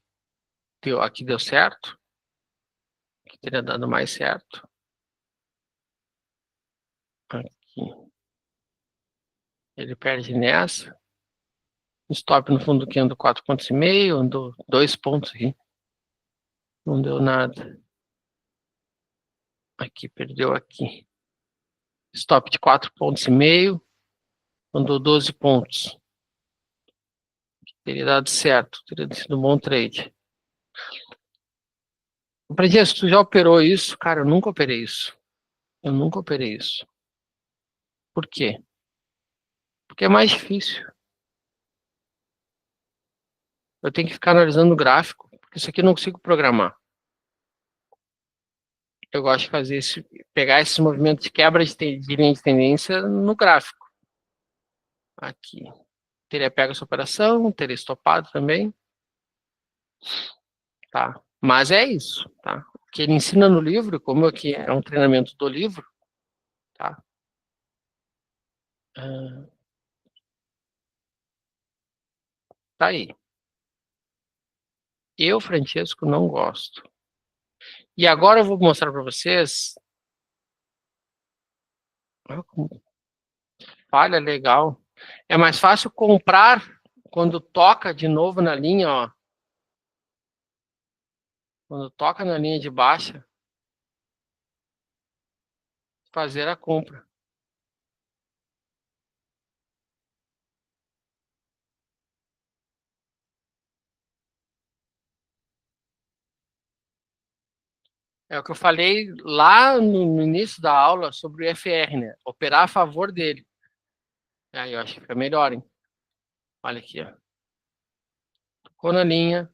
aqui deu certo. Aqui teria dado mais certo. Aqui, ele perde nessa. Stop no fundo que andou 4,5 pontos, andou 2 pontos aqui. Não deu nada. Aqui, perdeu aqui. Stop de 4,5 pontos, andou 12 pontos. Teria dado certo, teria sido um bom trade. Se tu já operou isso? Cara, eu nunca operei isso. Eu nunca operei isso. Por quê? Porque é mais difícil. Eu tenho que ficar analisando o gráfico, porque isso aqui eu não consigo programar. Eu gosto de fazer pegar esse movimento de quebra de linha de tendência no gráfico. Aqui. Teria pego essa operação, teria estopado também. Tá? Mas é isso, tá? O que ele ensina no livro, como aqui é um treinamento do livro, tá? Tá aí. Eu, Francesco, não gosto. E agora eu vou mostrar para vocês. Falha legal. É mais fácil comprar quando toca de novo na linha, ó. Quando toca na linha de baixa, fazer a compra. É o que eu falei lá no início da aula sobre o FR, né? Operar a favor dele. Aí eu acho que fica melhor, hein? Olha aqui, ó. Tocou na linha,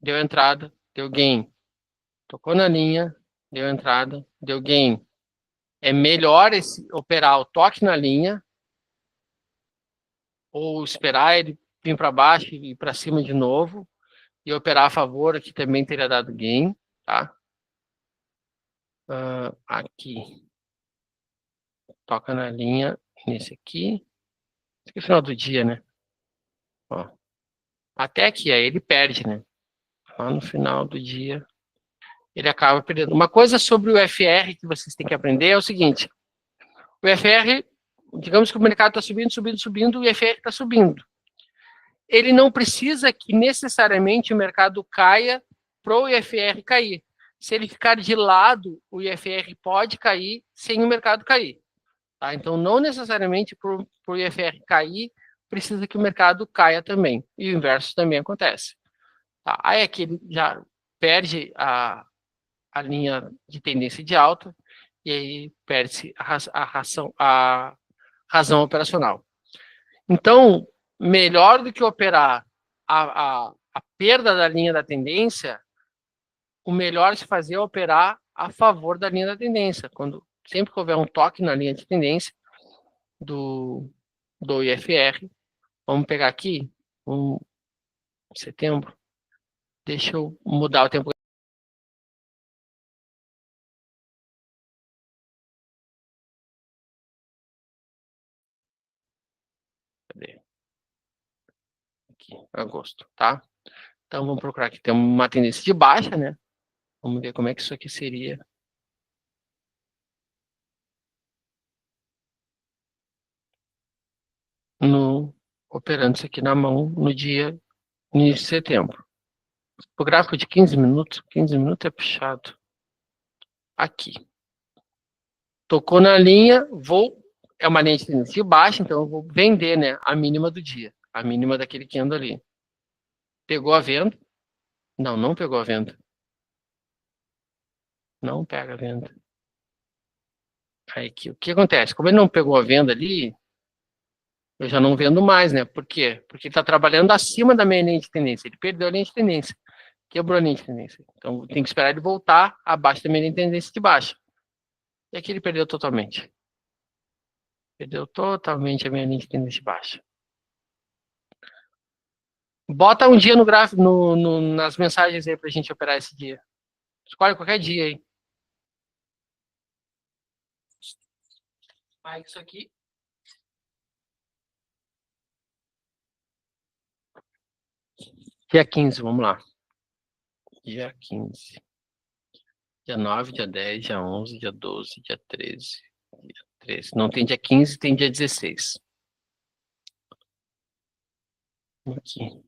deu entrada, deu gain. Tocou na linha, deu entrada, deu gain. É melhor operar o toque na linha ou esperar ele vir para baixo e ir para cima de novo e operar a favor, aqui também teria dado gain, tá? Aqui. Toca na linha, nesse aqui. Esse aqui é o final do dia, né? Ó. Até aqui, aí ele perde, né? Lá no final do dia, ele acaba perdendo. Uma coisa sobre o FR que vocês têm que aprender é o seguinte. O FR, digamos que o mercado está subindo, subindo, subindo, e o FR está subindo. Ele não precisa que necessariamente o mercado caia para o IFR cair. Se ele ficar de lado, o IFR pode cair sem o mercado cair. Tá? Então, não necessariamente para o IFR cair, precisa que o mercado caia também. E o inverso também acontece. Tá? Aí aqui ele já perde a linha de tendência de alta e aí perde-se a razão operacional. Então, melhor do que operar a perda da linha da tendência, o melhor se fazer é operar a favor da linha da tendência. Sempre que houver um toque na linha de tendência do IFR. Vamos pegar aqui, setembro. Deixa eu mudar o tempo. Cadê? Aqui, agosto, tá? Então vamos procurar aqui. Tem uma tendência de baixa, né? Vamos ver como é que isso aqui seria. Operando isso aqui na mão no dia início de setembro. O gráfico de 15 minutos é puxado. Aqui. Tocou na linha, é uma linha de tendência baixa, então eu vou vender, né, a mínima do dia, a mínima daquele candle ali. Pegou a venda? Não, não pegou a venda. Não pega a venda. Aí, o que acontece? Como ele não pegou a venda ali, eu já não vendo mais, né? Por quê? Porque ele está trabalhando acima da minha linha de tendência. Ele perdeu a linha de tendência. Quebrou a linha de tendência. Então, tem que esperar ele voltar abaixo da minha linha de tendência de baixa. E aqui ele perdeu totalmente. Perdeu totalmente a minha linha de tendência de baixa. Bota um dia no gráfico, nas mensagens aí pra gente operar esse dia. Escolhe qualquer dia aí. Ah, isso aqui. Dia 15, vamos lá. Dia 15. Dia 9, dia 10, dia 11, dia 12, dia 13. Dia 13. Não tem dia 15, tem dia 16. Aqui.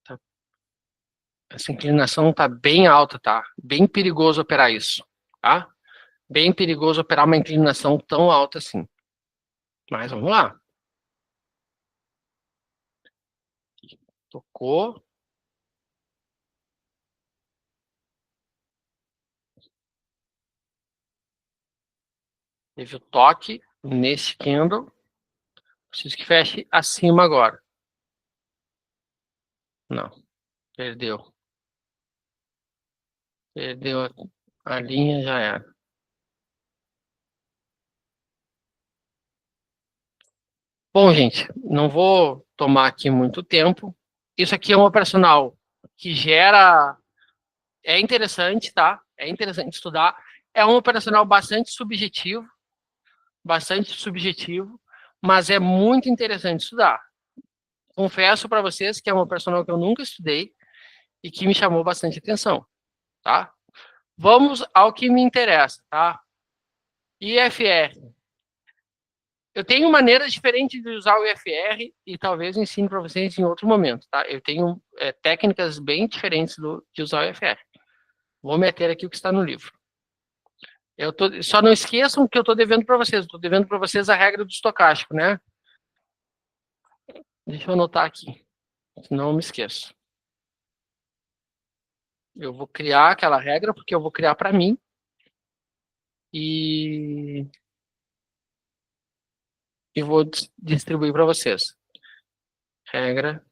Tá. Essa inclinação tá bem alta, tá? Bem perigoso operar isso, tá? Bem perigoso operar uma inclinação tão alta assim. Mas vamos lá. Tocou. Teve o toque nesse candle. Preciso que feche acima agora. Não. Perdeu. Perdeu a linha, já era. Bom, gente, não vou tomar aqui muito tempo. Isso aqui é um operacional que gera... É interessante, tá? É interessante estudar. É um operacional bastante subjetivo, mas é muito interessante estudar. Confesso para vocês que é um operacional que eu nunca estudei e que me chamou bastante atenção, tá? Vamos ao que me interessa, tá? IFR. Eu tenho maneiras diferentes de usar o IFR e talvez ensine para vocês em outro momento, tá? Eu tenho técnicas bem diferentes de usar o IFR. Vou meter aqui o que está no livro. Só não esqueçam que eu estou devendo para vocês. Estou devendo para vocês a regra do estocástico, né? Deixa eu anotar aqui, senão eu me esqueço. Eu vou criar aquela regra porque eu vou criar para mim e vou distribuir para vocês. Regra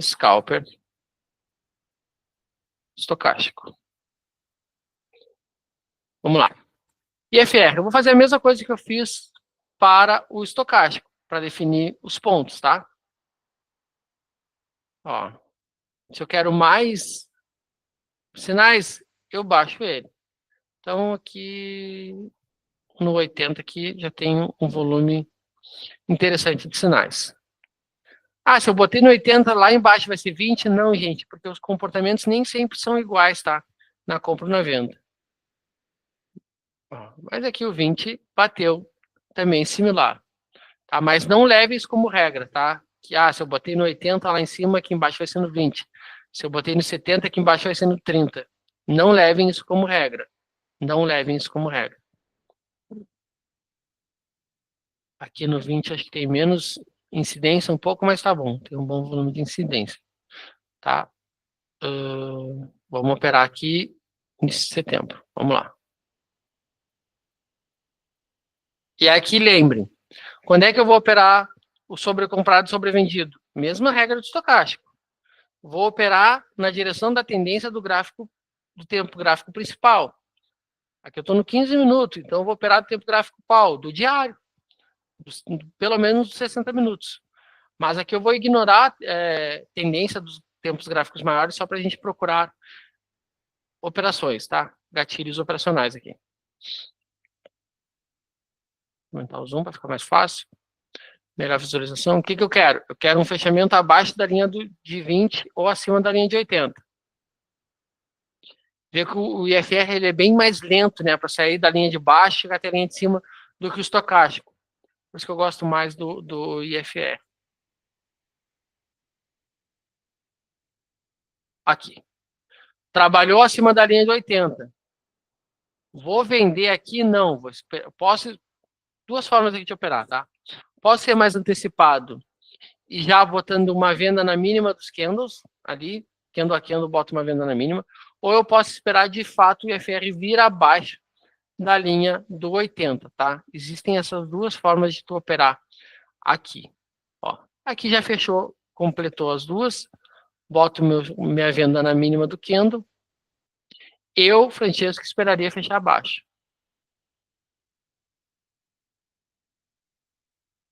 Scalper estocástico. Vamos lá. IFR, eu vou fazer a mesma coisa que eu fiz para o estocástico, para definir os pontos, tá? Ó, se eu quero mais sinais, eu baixo ele. Então, aqui no 80 aqui já tem um volume interessante de sinais. Ah, se eu botei no 80, lá embaixo vai ser 20? Não, gente, porque os comportamentos nem sempre são iguais, tá? Na compra e na venda. Mas aqui o 20 bateu também similar. Tá? Mas não leve isso como regra, tá? Que, se eu botei no 80 lá em cima, aqui embaixo vai ser no 20. Se eu botei no 70, aqui embaixo vai ser no 30. Não levem isso como regra. Não levem isso como regra. Aqui no 20 acho que tem menos incidência um pouco, mas tá bom. Tem um bom volume de incidência. Tá? Vamos operar aqui em setembro. Vamos lá. E aqui lembrem, quando é que eu vou operar o sobrecomprado e sobrevendido? Mesma regra do estocástico. vou operar na direção da tendência do gráfico, do tempo gráfico principal. Aqui eu estou no 15 minutos, então eu vou operar do tempo gráfico qual? Do diário, pelo menos 60 minutos. Mas aqui eu vou ignorar tendência dos tempos gráficos maiores só para a gente procurar operações, tá? Gatilhos operacionais aqui. Vou aumentar o zoom para ficar mais fácil. Melhor visualização. O que eu quero? Eu quero um fechamento abaixo da linha de 20 ou acima da linha de 80. Vê que o IFR ele é bem mais lento, né? Para sair da linha de baixo e chegar até a linha de cima do que o estocástico. Por isso que eu gosto mais do IFR. Aqui. Trabalhou acima da linha de 80. Vou vender aqui? Não. Posso. Duas formas aqui de operar, tá? Posso ser mais antecipado e já botando uma venda na mínima dos candles, ali, candle a candle, boto uma venda na mínima, ou eu posso esperar de fato o IFR vir abaixo da linha do 80, tá? Existem essas duas formas de tu operar aqui. Ó, aqui já fechou, completou as duas, boto minha venda na mínima do candle. Eu, Francesco, esperaria fechar abaixo.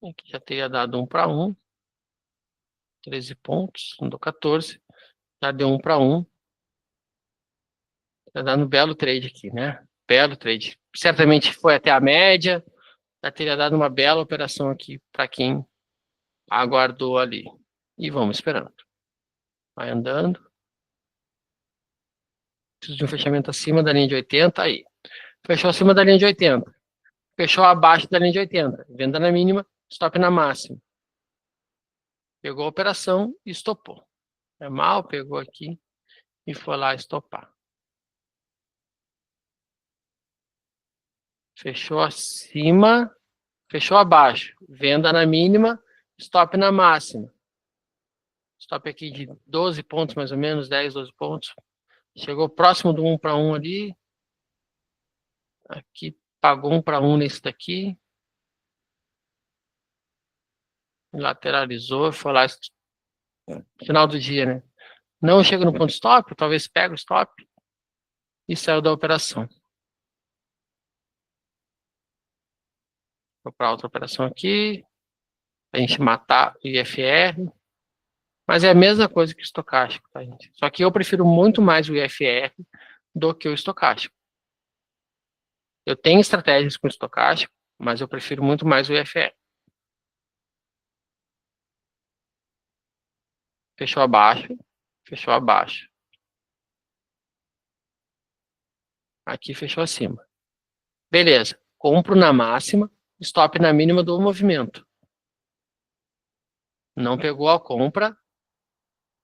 Aqui já teria dado 1 para 1. 13 pontos, não deu 14. Já deu 1 para 1. Tá dando um belo trade aqui, né? Belo trade. Certamente foi até a média. Já teria dado uma bela operação aqui para quem aguardou ali. E vamos esperando. Vai andando. Preciso de um fechamento acima da linha de 80. Aí. Fechou acima da linha de 80. Fechou abaixo da linha de 80. Venda na mínima, stop na máxima. Pegou a operação e estopou. É mal, pegou aqui e foi lá estopar. Fechou acima, fechou abaixo. Venda na mínima, stop na máxima. Stop aqui de 12 pontos, mais ou menos, 10, 12 pontos. Chegou próximo do 1 para 1 ali. Aqui pagou 1 para 1 nesse daqui. Lateralizou, foi lá, final do dia, né? Não chega no ponto stop, talvez pegue o stop e saiu da operação. Vou para outra operação aqui, a gente matar o IFR. Mas é a mesma coisa que o estocástico, tá, gente? Só que eu prefiro muito mais o IFR do que o estocástico. Eu tenho estratégias com o estocástico, mas eu prefiro muito mais o IFR. Fechou abaixo, fechou abaixo. Aqui fechou acima. Beleza. Compro na máxima, stop na mínima do movimento. Não pegou a compra.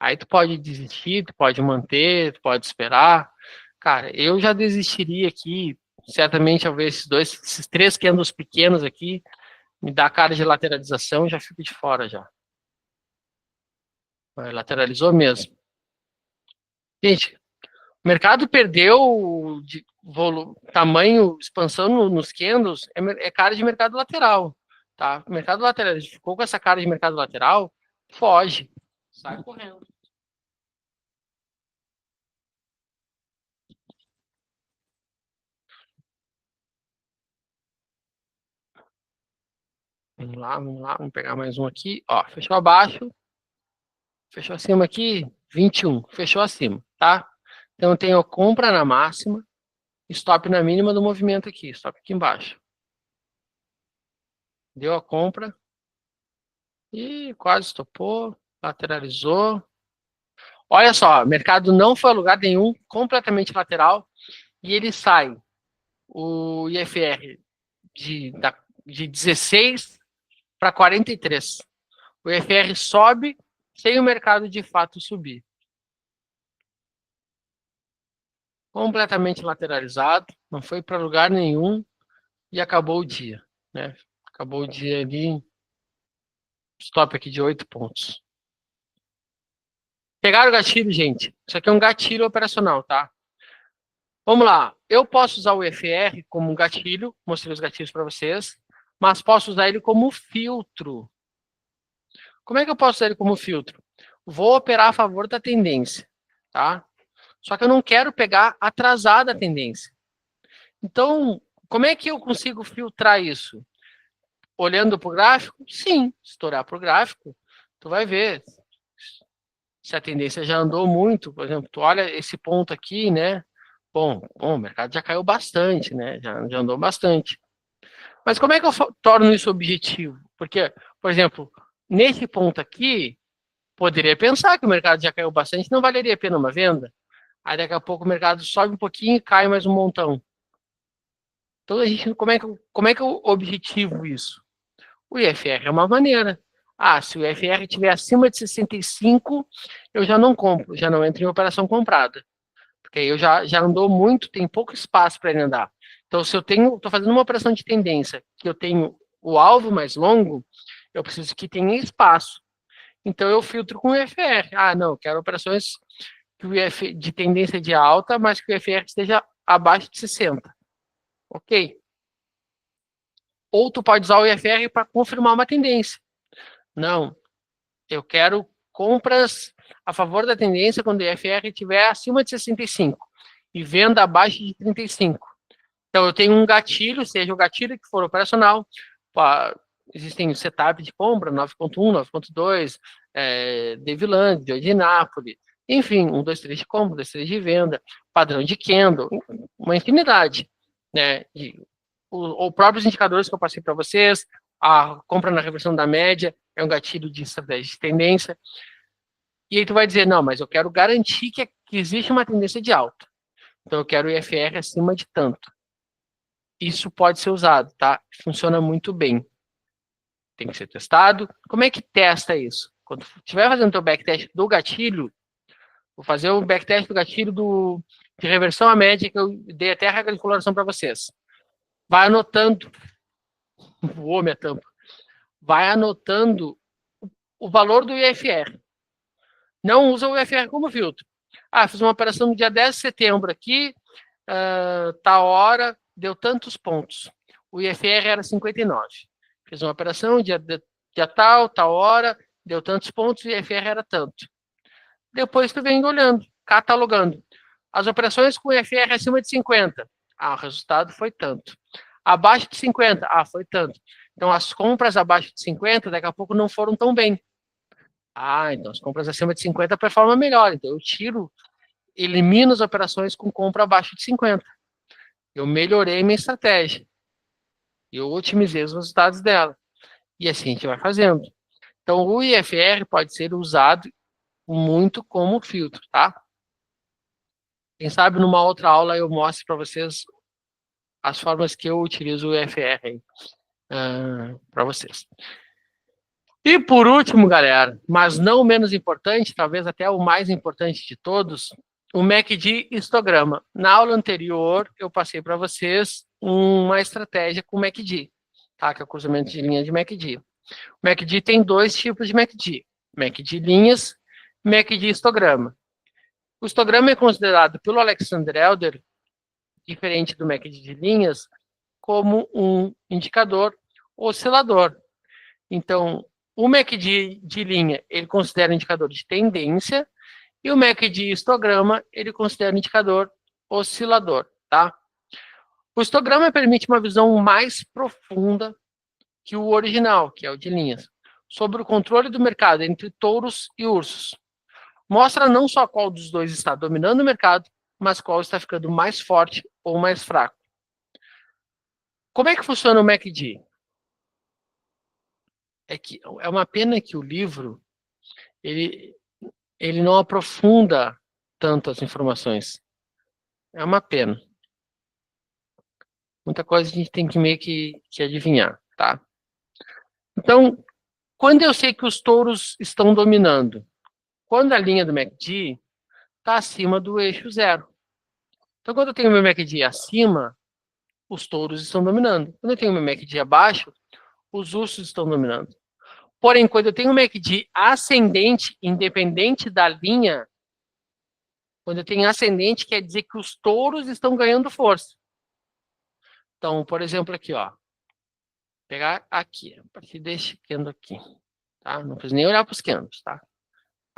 Aí tu pode desistir, tu pode manter, tu pode esperar. Cara, eu já desistiria aqui. Certamente, ao ver esses 3 candles pequenos aqui, me dá cara de lateralização e já fico de fora já. Lateralizou mesmo. Gente, o mercado perdeu de volume, tamanho, expansão nos candles, é cara de mercado lateral, tá? O mercado lateral ficou com essa cara de mercado lateral, foge, sai correndo. Vamos lá, vamos pegar mais um aqui. Ó, fechou abaixo, fechou acima aqui, 21, fechou acima, tá? Então eu tenho compra na máxima, stop na mínima do movimento aqui, stop aqui embaixo. Deu a compra e quase estopou, lateralizou. Olha só, o mercado não foi a lugar nenhum, completamente lateral, e ele sai, o IFR, de 16 para 43. O IFR sobe sem o mercado de fato subir. Completamente lateralizado, não foi para lugar nenhum e acabou o dia, né? Acabou o dia ali, stop aqui de 8 pontos. Pegaram o gatilho, gente? Isso aqui é um gatilho operacional, tá? Vamos lá. Eu posso usar o IFR como um gatilho, mostrei os gatilhos para vocês, mas posso usar ele como filtro. Como é que eu posso usar ele como filtro? vou operar a favor da tendência, tá? Só que eu não quero pegar atrasada a tendência. Então, como é que eu consigo filtrar isso? Olhando para o gráfico? Sim, estourar para o gráfico, tu vai ver se a tendência já andou muito, por exemplo, tu olha esse ponto aqui, né? Bom, o mercado já caiu bastante, né? Já andou bastante. Mas como é que eu torno isso objetivo? Porque, por exemplo, nesse ponto aqui, poderia pensar que o mercado já caiu bastante, não valeria a pena uma venda. Aí daqui a pouco o mercado sobe um pouquinho e cai mais um montão. Então, a gente, como é que eu objetivo isso? O IFR é uma maneira. Ah, se o IFR estiver acima de 65, eu já não compro, já não entro em operação comprada. Porque aí eu já andou muito, tem pouco espaço para ele andar. Então, se eu estou fazendo uma operação de tendência, que eu tenho o alvo mais longo, eu preciso que tenha espaço. Então, eu filtro com o IFR. Ah, não, eu quero operações de tendência de alta, mas que o IFR esteja abaixo de 60. Ok. Ou tu pode usar o IFR para confirmar uma tendência. Não, eu quero compras a favor da tendência quando o IFR estiver acima de 65 e venda abaixo de 35. Então, eu tenho um gatilho, seja o gatilho que for operacional, existem setup de compra, 9.1, 9.2, Deviland, de Nápoles, enfim, 1, 2, 3 de compra, 2, 3 de venda, padrão de candle, uma infinidade, né? Os próprios indicadores que eu passei para vocês, a compra na reversão da média é um gatilho de estratégia de tendência. E aí tu vai dizer, não, mas eu quero garantir que existe uma tendência de alta. Então eu quero o IFR acima de tanto. Isso pode ser usado, tá? Funciona muito bem. Tem que ser testado. Como é que testa isso? Quando estiver fazendo o teu backtest do gatilho, vou fazer o backtest do gatilho de reversão à média, que eu dei até a regra de coloração para vocês. Vai anotando. Voou minha tampa. Vai anotando o valor do IFR. Não usa o IFR como filtro. Ah, fiz uma operação no dia 10 de setembro aqui, tal hora, deu tantos pontos. O IFR era 59. Fiz uma operação, dia tal hora, deu tantos pontos, o IFR era tanto. Depois tu vem olhando, catalogando. As operações com IFR acima de 50. Ah, o resultado foi tanto. Abaixo de 50, ah, foi tanto. Então, as compras abaixo de 50, daqui a pouco não foram tão bem. Ah, então as compras acima de 50 performam melhor. Então, eu elimino as operações com compra abaixo de 50. Eu melhorei minha estratégia. Eu otimizei os resultados dela. E assim a gente vai fazendo. Então, o IFR pode ser usado muito como filtro, tá? Quem sabe numa outra aula eu mostro para vocês as formas que eu utilizo o IFR para vocês. E por último, galera, mas não menos importante, talvez até o mais importante de todos, o MACD histograma. Na aula anterior, eu passei para vocês uma estratégia com o MACD, tá? Que é o cruzamento de linha de MACD. O MACD tem dois tipos de MACD: MACD linhas, MACD histograma. O histograma é considerado pelo Alexander Elder, diferente do MACD de linhas, como um indicador oscilador. Então, o MACD de linha, ele considera indicador de tendência, e o MACD histograma, ele considera indicador oscilador, tá? O histograma permite uma visão mais profunda que o original, que é o de linhas, sobre o controle do mercado entre touros e ursos. Mostra não só qual dos dois está dominando o mercado, mas qual está ficando mais forte ou mais fraco. Como é que funciona o MACD? É uma pena que o livro ele não aprofunda tanto as informações. É uma pena. Muita coisa a gente tem que meio que adivinhar, tá? Então, quando eu sei que os touros estão dominando? Quando a linha do MACD está acima do eixo zero. Então, quando eu tenho meu MACD acima, os touros estão dominando. Quando eu tenho meu MACD abaixo, os ursos estão dominando. Porém, quando eu tenho um MACD ascendente, independente da linha, quando eu tenho ascendente, quer dizer que os touros estão ganhando força. Então, por exemplo, aqui, ó. Vou pegar aqui, a partir deste candle aqui. Tá? Não preciso nem olhar para os candles, tá?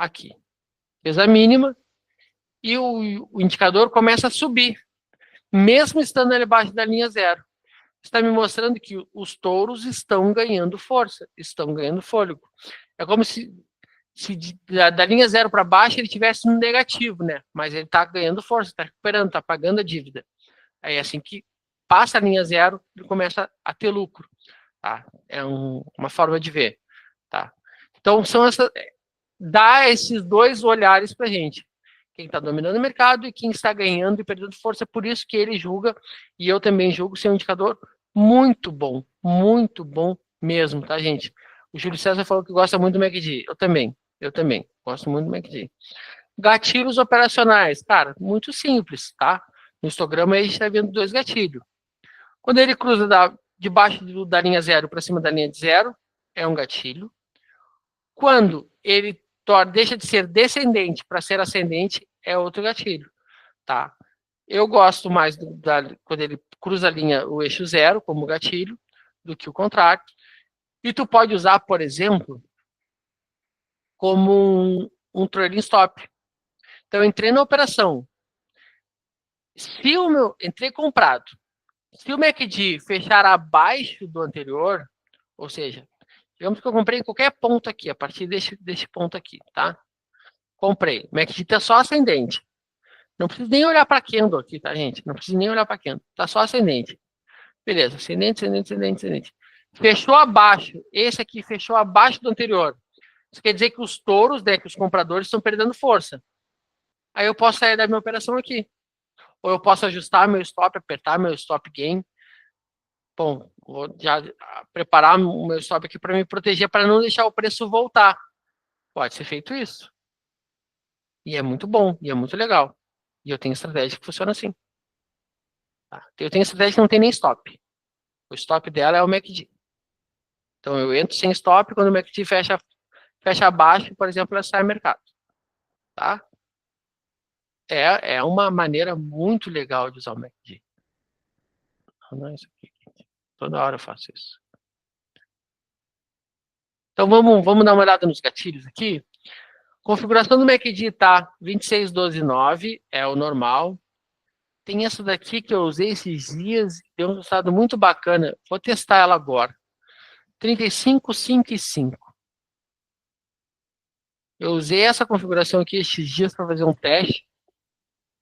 aqui. Fez a mínima e o indicador começa a subir, mesmo estando ali abaixo da linha zero. Está me mostrando que os touros estão ganhando força, estão ganhando fôlego. É como se da linha zero para baixo ele tivesse no negativo, né? Mas ele está ganhando força, está recuperando, está pagando a dívida. Aí assim que passa a linha zero, ele começa a ter lucro. Tá? É uma forma de ver. Tá? Então, dá esses dois olhares para a gente. Quem está dominando o mercado e quem está ganhando e perdendo força. Por isso que ele julga, e eu também julgo, ser um indicador muito bom mesmo, tá, gente? O Júlio César falou que gosta muito do MACD. Eu também gosto muito do MACD. Gatilhos operacionais, cara, muito simples, tá? No histograma aí a gente está vendo dois gatilhos. Quando ele cruza debaixo da linha zero para cima da linha de zero, é um gatilho. Quando ele deixa de ser descendente para ser ascendente, é outro gatilho, tá? Eu gosto mais quando ele cruza a linha, o eixo zero, como gatilho, do que o contrário. E tu pode usar, por exemplo, como um trailing stop. Então, eu entrei na operação. Entrei comprado. Se o MACD fechar abaixo do anterior, ou seja, digamos que eu comprei em qualquer ponto aqui, a partir deste ponto aqui, tá? Comprei. O MACD está só ascendente. Não preciso nem olhar para candle aqui, tá, gente? Não preciso nem olhar para candle. Está só ascendente. Beleza, ascendente, ascendente, ascendente, ascendente. Fechou abaixo. Esse aqui fechou abaixo do anterior. Isso quer dizer que os touros, né, que os compradores estão perdendo força. Aí eu posso sair da minha operação aqui. Ou eu posso ajustar meu stop, apertar meu stop gain. Bom, vou já preparar o meu stop aqui para me proteger, para não deixar o preço voltar. Pode ser feito isso. E é muito bom, e é muito legal. E eu tenho estratégia que funciona assim. Tá? Eu tenho estratégia que não tem nem stop. O stop dela é o MACD. Então eu entro sem stop, quando o MACD fecha abaixo, por exemplo, ela sai do mercado. Tá? É uma maneira muito legal de usar o MACD. Não é isso aqui. Toda hora eu faço isso. Então vamos dar uma olhada nos gatilhos aqui. Configuração do MACD está 26.12.9, é o normal. Tem essa daqui que eu usei esses dias, deu um resultado muito bacana. Vou testar ela agora. 35.5.5. Eu usei essa configuração aqui esses dias para fazer um teste.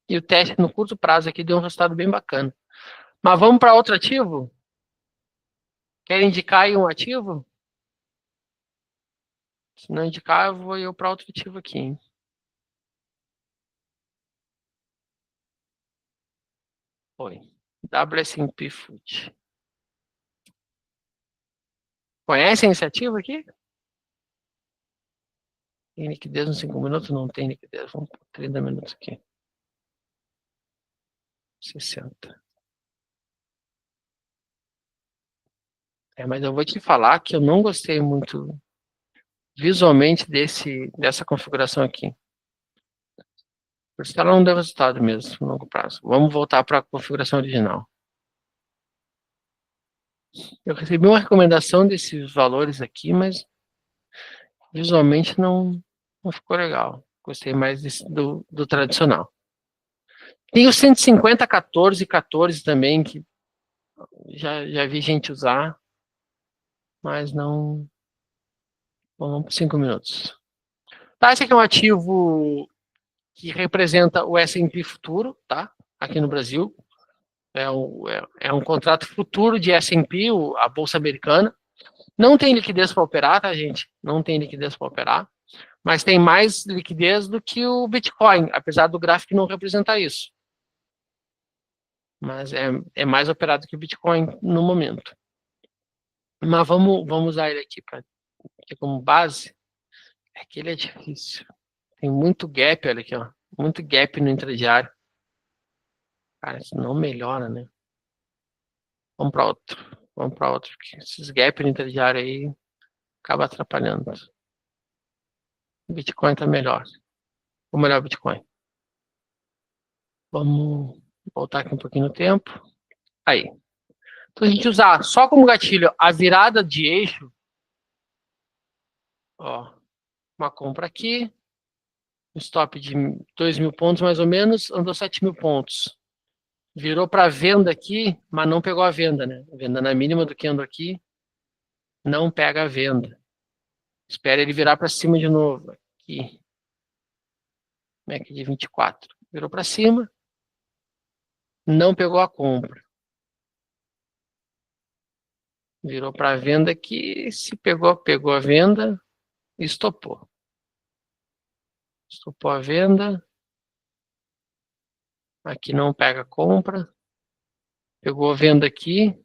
E o teste no curto prazo aqui deu um resultado bem bacana. Mas vamos para outro ativo? Quer indicar aí um ativo? Se não indicar, eu vou para outro ativo aqui, hein? Foi. WSMP Food. Conhecem esse ativo aqui? Tem liquidez nos 5 minutos? Não tem liquidez. Vamos por 30 minutos aqui. 60. Mas eu vou te falar que eu não gostei muito visualmente dessa configuração aqui. Por isso que ela não deu resultado mesmo no longo prazo. Vamos voltar para a configuração original. Eu recebi uma recomendação desses valores aqui, mas visualmente não ficou legal. Gostei mais do tradicional. Tem o 150, 14, 14 também, que já vi gente usar, mas não. Vamos por 5 minutos. Tá, esse aqui é um ativo que representa o S&P futuro, tá? Aqui no Brasil. É um contrato futuro de S&P, a Bolsa Americana. Não tem liquidez para operar, tá, gente? Não tem liquidez para operar. Mas tem mais liquidez do que o Bitcoin, apesar do gráfico não representar isso. Mas é mais operado que o Bitcoin no momento. Mas vamos usar ele aqui como base. É que ele é difícil. Tem muito gap, olha aqui, ó. Muito gap no intradiário. Cara, isso não melhora, né? Vamos para outro. Vamos para outro, porque esses gaps no intradiário aí acaba atrapalhando. O Bitcoin tá melhor. Vamos olhar o Bitcoin. Vamos voltar aqui um pouquinho no tempo. Aí. Então, a gente usar só como gatilho a virada de eixo, ó, uma compra aqui, stop de 2.000 pontos mais ou menos, andou 7.000 pontos. Virou para venda aqui, mas não pegou a venda, né? Venda na mínima do que andou aqui, não pega a venda. Espera ele virar para cima de novo. Aqui. MACD 24. Virou para cima, não pegou a compra. Virou para venda aqui, se pegou a venda e estopou. Estopou a venda. Aqui não pega a compra. Pegou a venda aqui.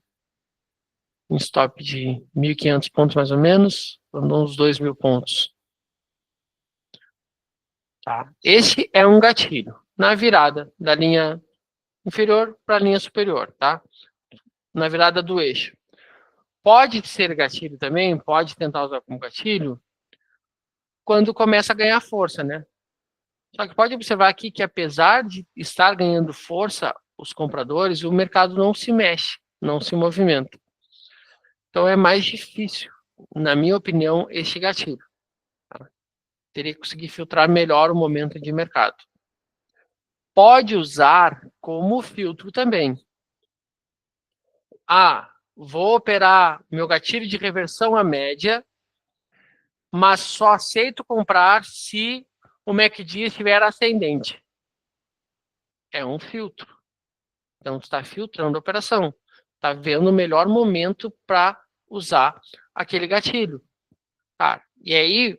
Um stop de 1.500 pontos mais ou menos. Andou uns 2.000 pontos. Tá? Esse é um gatilho. Na virada da linha inferior para a linha superior, tá? Na virada do eixo. Pode ser gatilho também, pode tentar usar como gatilho, quando começa a ganhar força, né? Só que pode observar aqui que apesar de estar ganhando força os compradores, o mercado não se mexe, não se movimenta. Então é mais difícil, na minha opinião, este gatilho. Tá? Teria que conseguir filtrar melhor o momento de mercado. Pode usar como filtro também. Vou operar meu gatilho de reversão à média, mas só aceito comprar se o MACD estiver ascendente. É um filtro. Então, está filtrando a operação. Está vendo o melhor momento para usar aquele gatilho. Tá? E aí,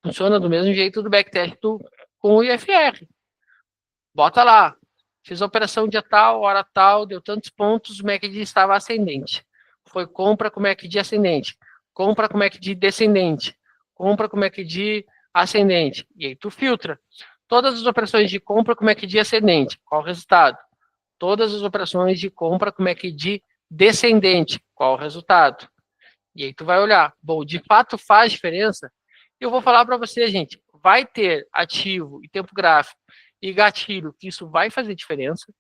funciona do mesmo jeito do backtest com o IFR. Bota lá. Fiz a operação dia tal, hora tal, deu tantos pontos, o MACD estava ascendente. Foi compra com o MACD ascendente. Compra com o MACD descendente. Compra com o MACD ascendente. E aí tu filtra. Todas as operações de compra com o MACD ascendente. Qual o resultado? Todas as operações de compra com MACD descendente. Qual o resultado? E aí tu vai olhar. Bom, de fato faz diferença? Eu vou falar para você, gente. Vai ter ativo e tempo gráfico e gatilho, que isso vai fazer diferença.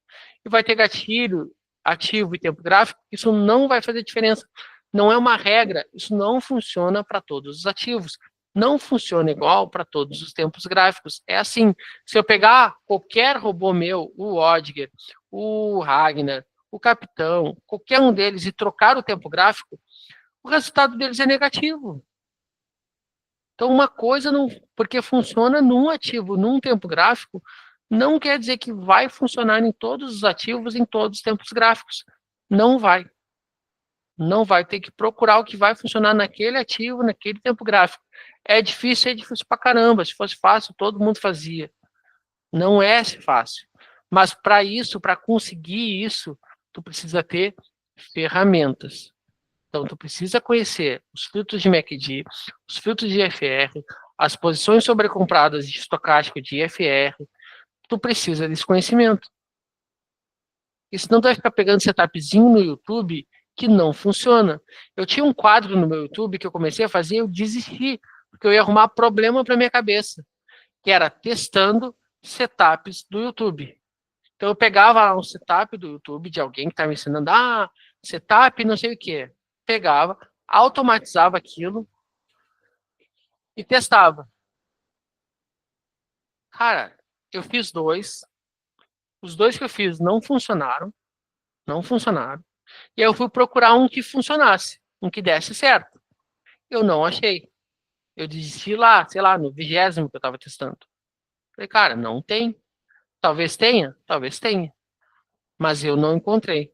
E vai ter gatilho, ativo e tempo gráfico, que isso não vai fazer diferença. Não é uma regra. Isso não funciona para todos os ativos. Não funciona igual para todos os tempos gráficos. É assim, se eu pegar qualquer robô meu, o Odger, o Ragnar, o Capitão, qualquer um deles e trocar o tempo gráfico, o resultado deles é negativo. Então, uma coisa não, porque funciona num ativo, num tempo gráfico, não quer dizer que vai funcionar em todos os ativos, em todos os tempos gráficos. Não vai. Não vai ter que procurar o que vai funcionar naquele ativo, naquele tempo gráfico. É difícil pra caramba. Se fosse fácil, todo mundo fazia. Não é fácil. Mas para isso, para conseguir isso, tu precisa ter ferramentas. Então, tu precisa conhecer os filtros de MACD, os filtros de IFR, as posições sobrecompradas de estocástico de IFR. Tu precisa desse conhecimento. E senão tu vai ficar pegando setupzinho no YouTube que não funciona. Eu tinha um quadro no meu YouTube que eu comecei a fazer e eu desisti, porque eu ia arrumar problema para minha cabeça, que era testando setups do YouTube. Então eu pegava lá um setup do YouTube de alguém que estava me ensinando, setup não sei o que. Pegava, automatizava aquilo e testava. Cara, eu fiz dois. Os dois que eu fiz não funcionaram. Não funcionaram. E aí eu fui procurar um que funcionasse, um que desse certo. Eu não achei. Eu desisti lá, sei lá, no 20º que eu estava testando. Falei, cara, não tem. Talvez tenha, mas eu não encontrei.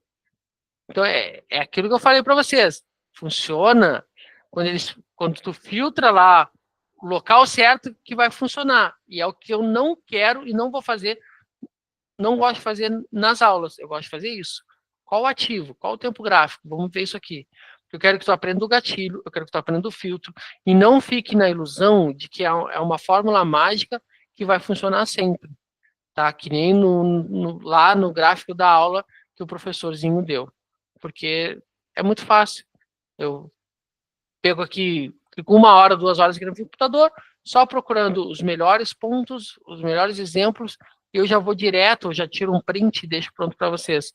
Então é aquilo que eu falei para vocês. Funciona quando tu filtra lá o local certo que vai funcionar. E é o que eu não quero e não vou fazer, não gosto de fazer nas aulas. Eu gosto de fazer isso. Qual o ativo? Qual o tempo gráfico? Vamos ver isso aqui. Eu quero que tu aprenda o gatilho, eu quero que tu aprenda o filtro, e não fique na ilusão de que é uma fórmula mágica que vai funcionar sempre. Tá? Que nem lá no gráfico da aula que o professorzinho deu. Porque é muito fácil. Eu pego aqui, fico 1 hora, 2 horas aqui no computador, só procurando os melhores pontos, os melhores exemplos, e eu já vou direto, eu já tiro um print e deixo pronto para vocês.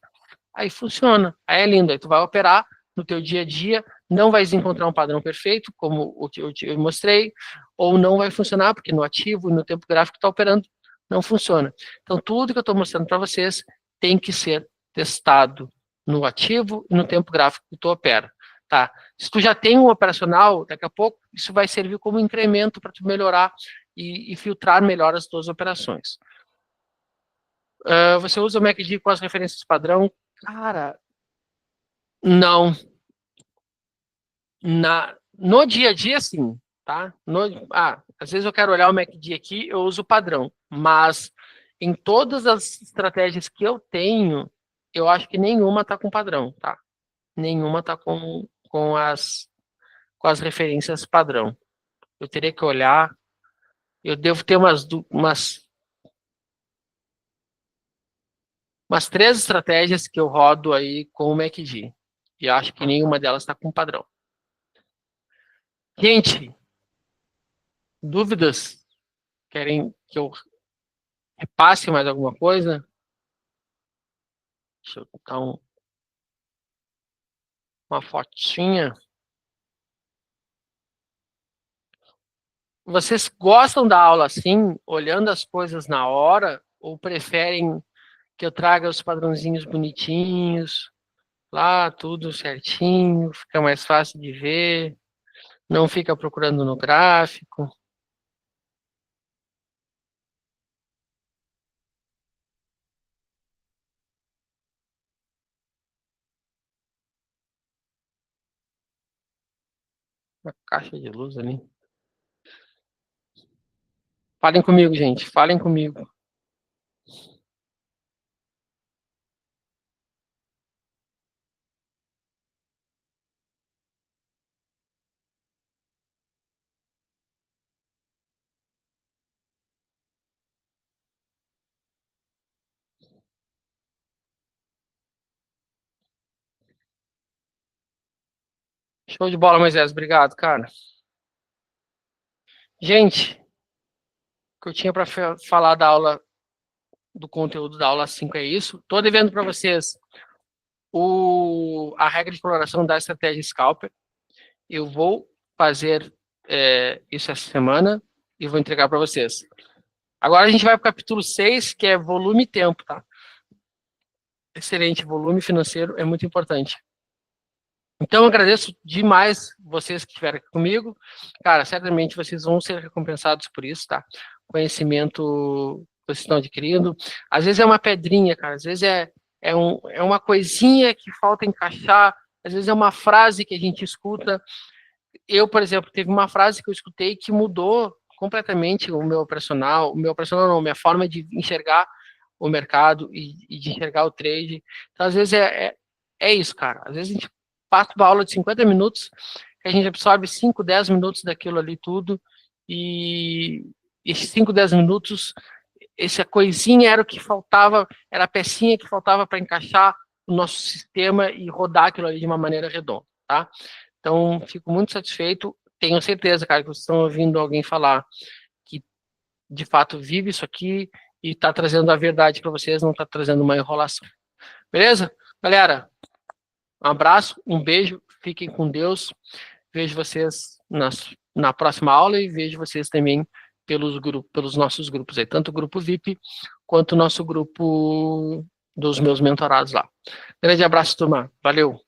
Aí funciona, aí é lindo, aí tu vai operar no teu dia a dia, não vai encontrar um padrão perfeito, como o que eu mostrei, ou não vai funcionar, porque no ativo e no tempo gráfico está operando, não funciona. Então, tudo que eu estou mostrando para vocês tem que ser testado no ativo e no tempo gráfico que tu opera, tá? Se tu já tem um operacional, daqui a pouco isso vai servir como incremento para tu melhorar e filtrar melhor as tuas operações. Você usa o MACD com as referências padrão? Cara, não. No dia a dia, sim, tá? Às vezes eu quero olhar o MACD aqui, eu uso o padrão, mas em todas as estratégias que eu tenho, eu acho que nenhuma está com padrão, tá? Nenhuma está com as referências padrão. Eu teria que olhar, eu devo ter umas 3 estratégias que eu rodo aí com o MACD, e acho que nenhuma delas está com padrão. Gente, dúvidas? Querem que eu repasse mais alguma coisa? Deixa eu botar uma fotinha. Vocês gostam da aula assim, olhando as coisas na hora, ou preferem que eu traga os padrãozinhos bonitinhos, lá tudo certinho, fica mais fácil de ver, não fica procurando no gráfico? Uma caixa de luz ali. Falem comigo, gente, falem comigo. Show de bola, Moisés, obrigado, cara. Gente, o que eu tinha para falar da aula, do conteúdo da aula 5 é isso. Estou devendo para vocês a regra de coloração da estratégia Scalper. Eu vou fazer isso essa semana e vou entregar para vocês. Agora a gente vai para o capítulo 6, que é volume e tempo, tá? Excelente, volume financeiro é muito importante. Então, eu agradeço demais vocês que estiveram aqui comigo. Cara, certamente vocês vão ser recompensados por isso, tá? Conhecimento que vocês estão adquirindo. Às vezes é uma pedrinha, cara. Às vezes é uma coisinha que falta encaixar. Às vezes é uma frase que a gente escuta. Eu, por exemplo, teve uma frase que eu escutei que mudou completamente o meu operacional. O meu operacional não, minha forma de enxergar o mercado e de enxergar o trade. Então, às vezes é isso, cara. Às vezes a gente passa uma aula de 50 minutos, que a gente absorve 5, 10 minutos daquilo ali tudo, e esses 5, 10 minutos, essa coisinha era o que faltava, era a pecinha que faltava para encaixar o nosso sistema e rodar aquilo ali de uma maneira redonda, tá? Então, fico muito satisfeito. Tenho certeza, cara, que vocês estão ouvindo alguém falar que de fato vive isso aqui e está trazendo a verdade para vocês, não está trazendo uma enrolação. Beleza? Galera, um abraço, um beijo, fiquem com Deus. Vejo vocês na próxima aula e vejo vocês também pelos nossos grupos aí, tanto o grupo VIP quanto o nosso grupo dos meus mentorados lá. Grande abraço, turma. Valeu!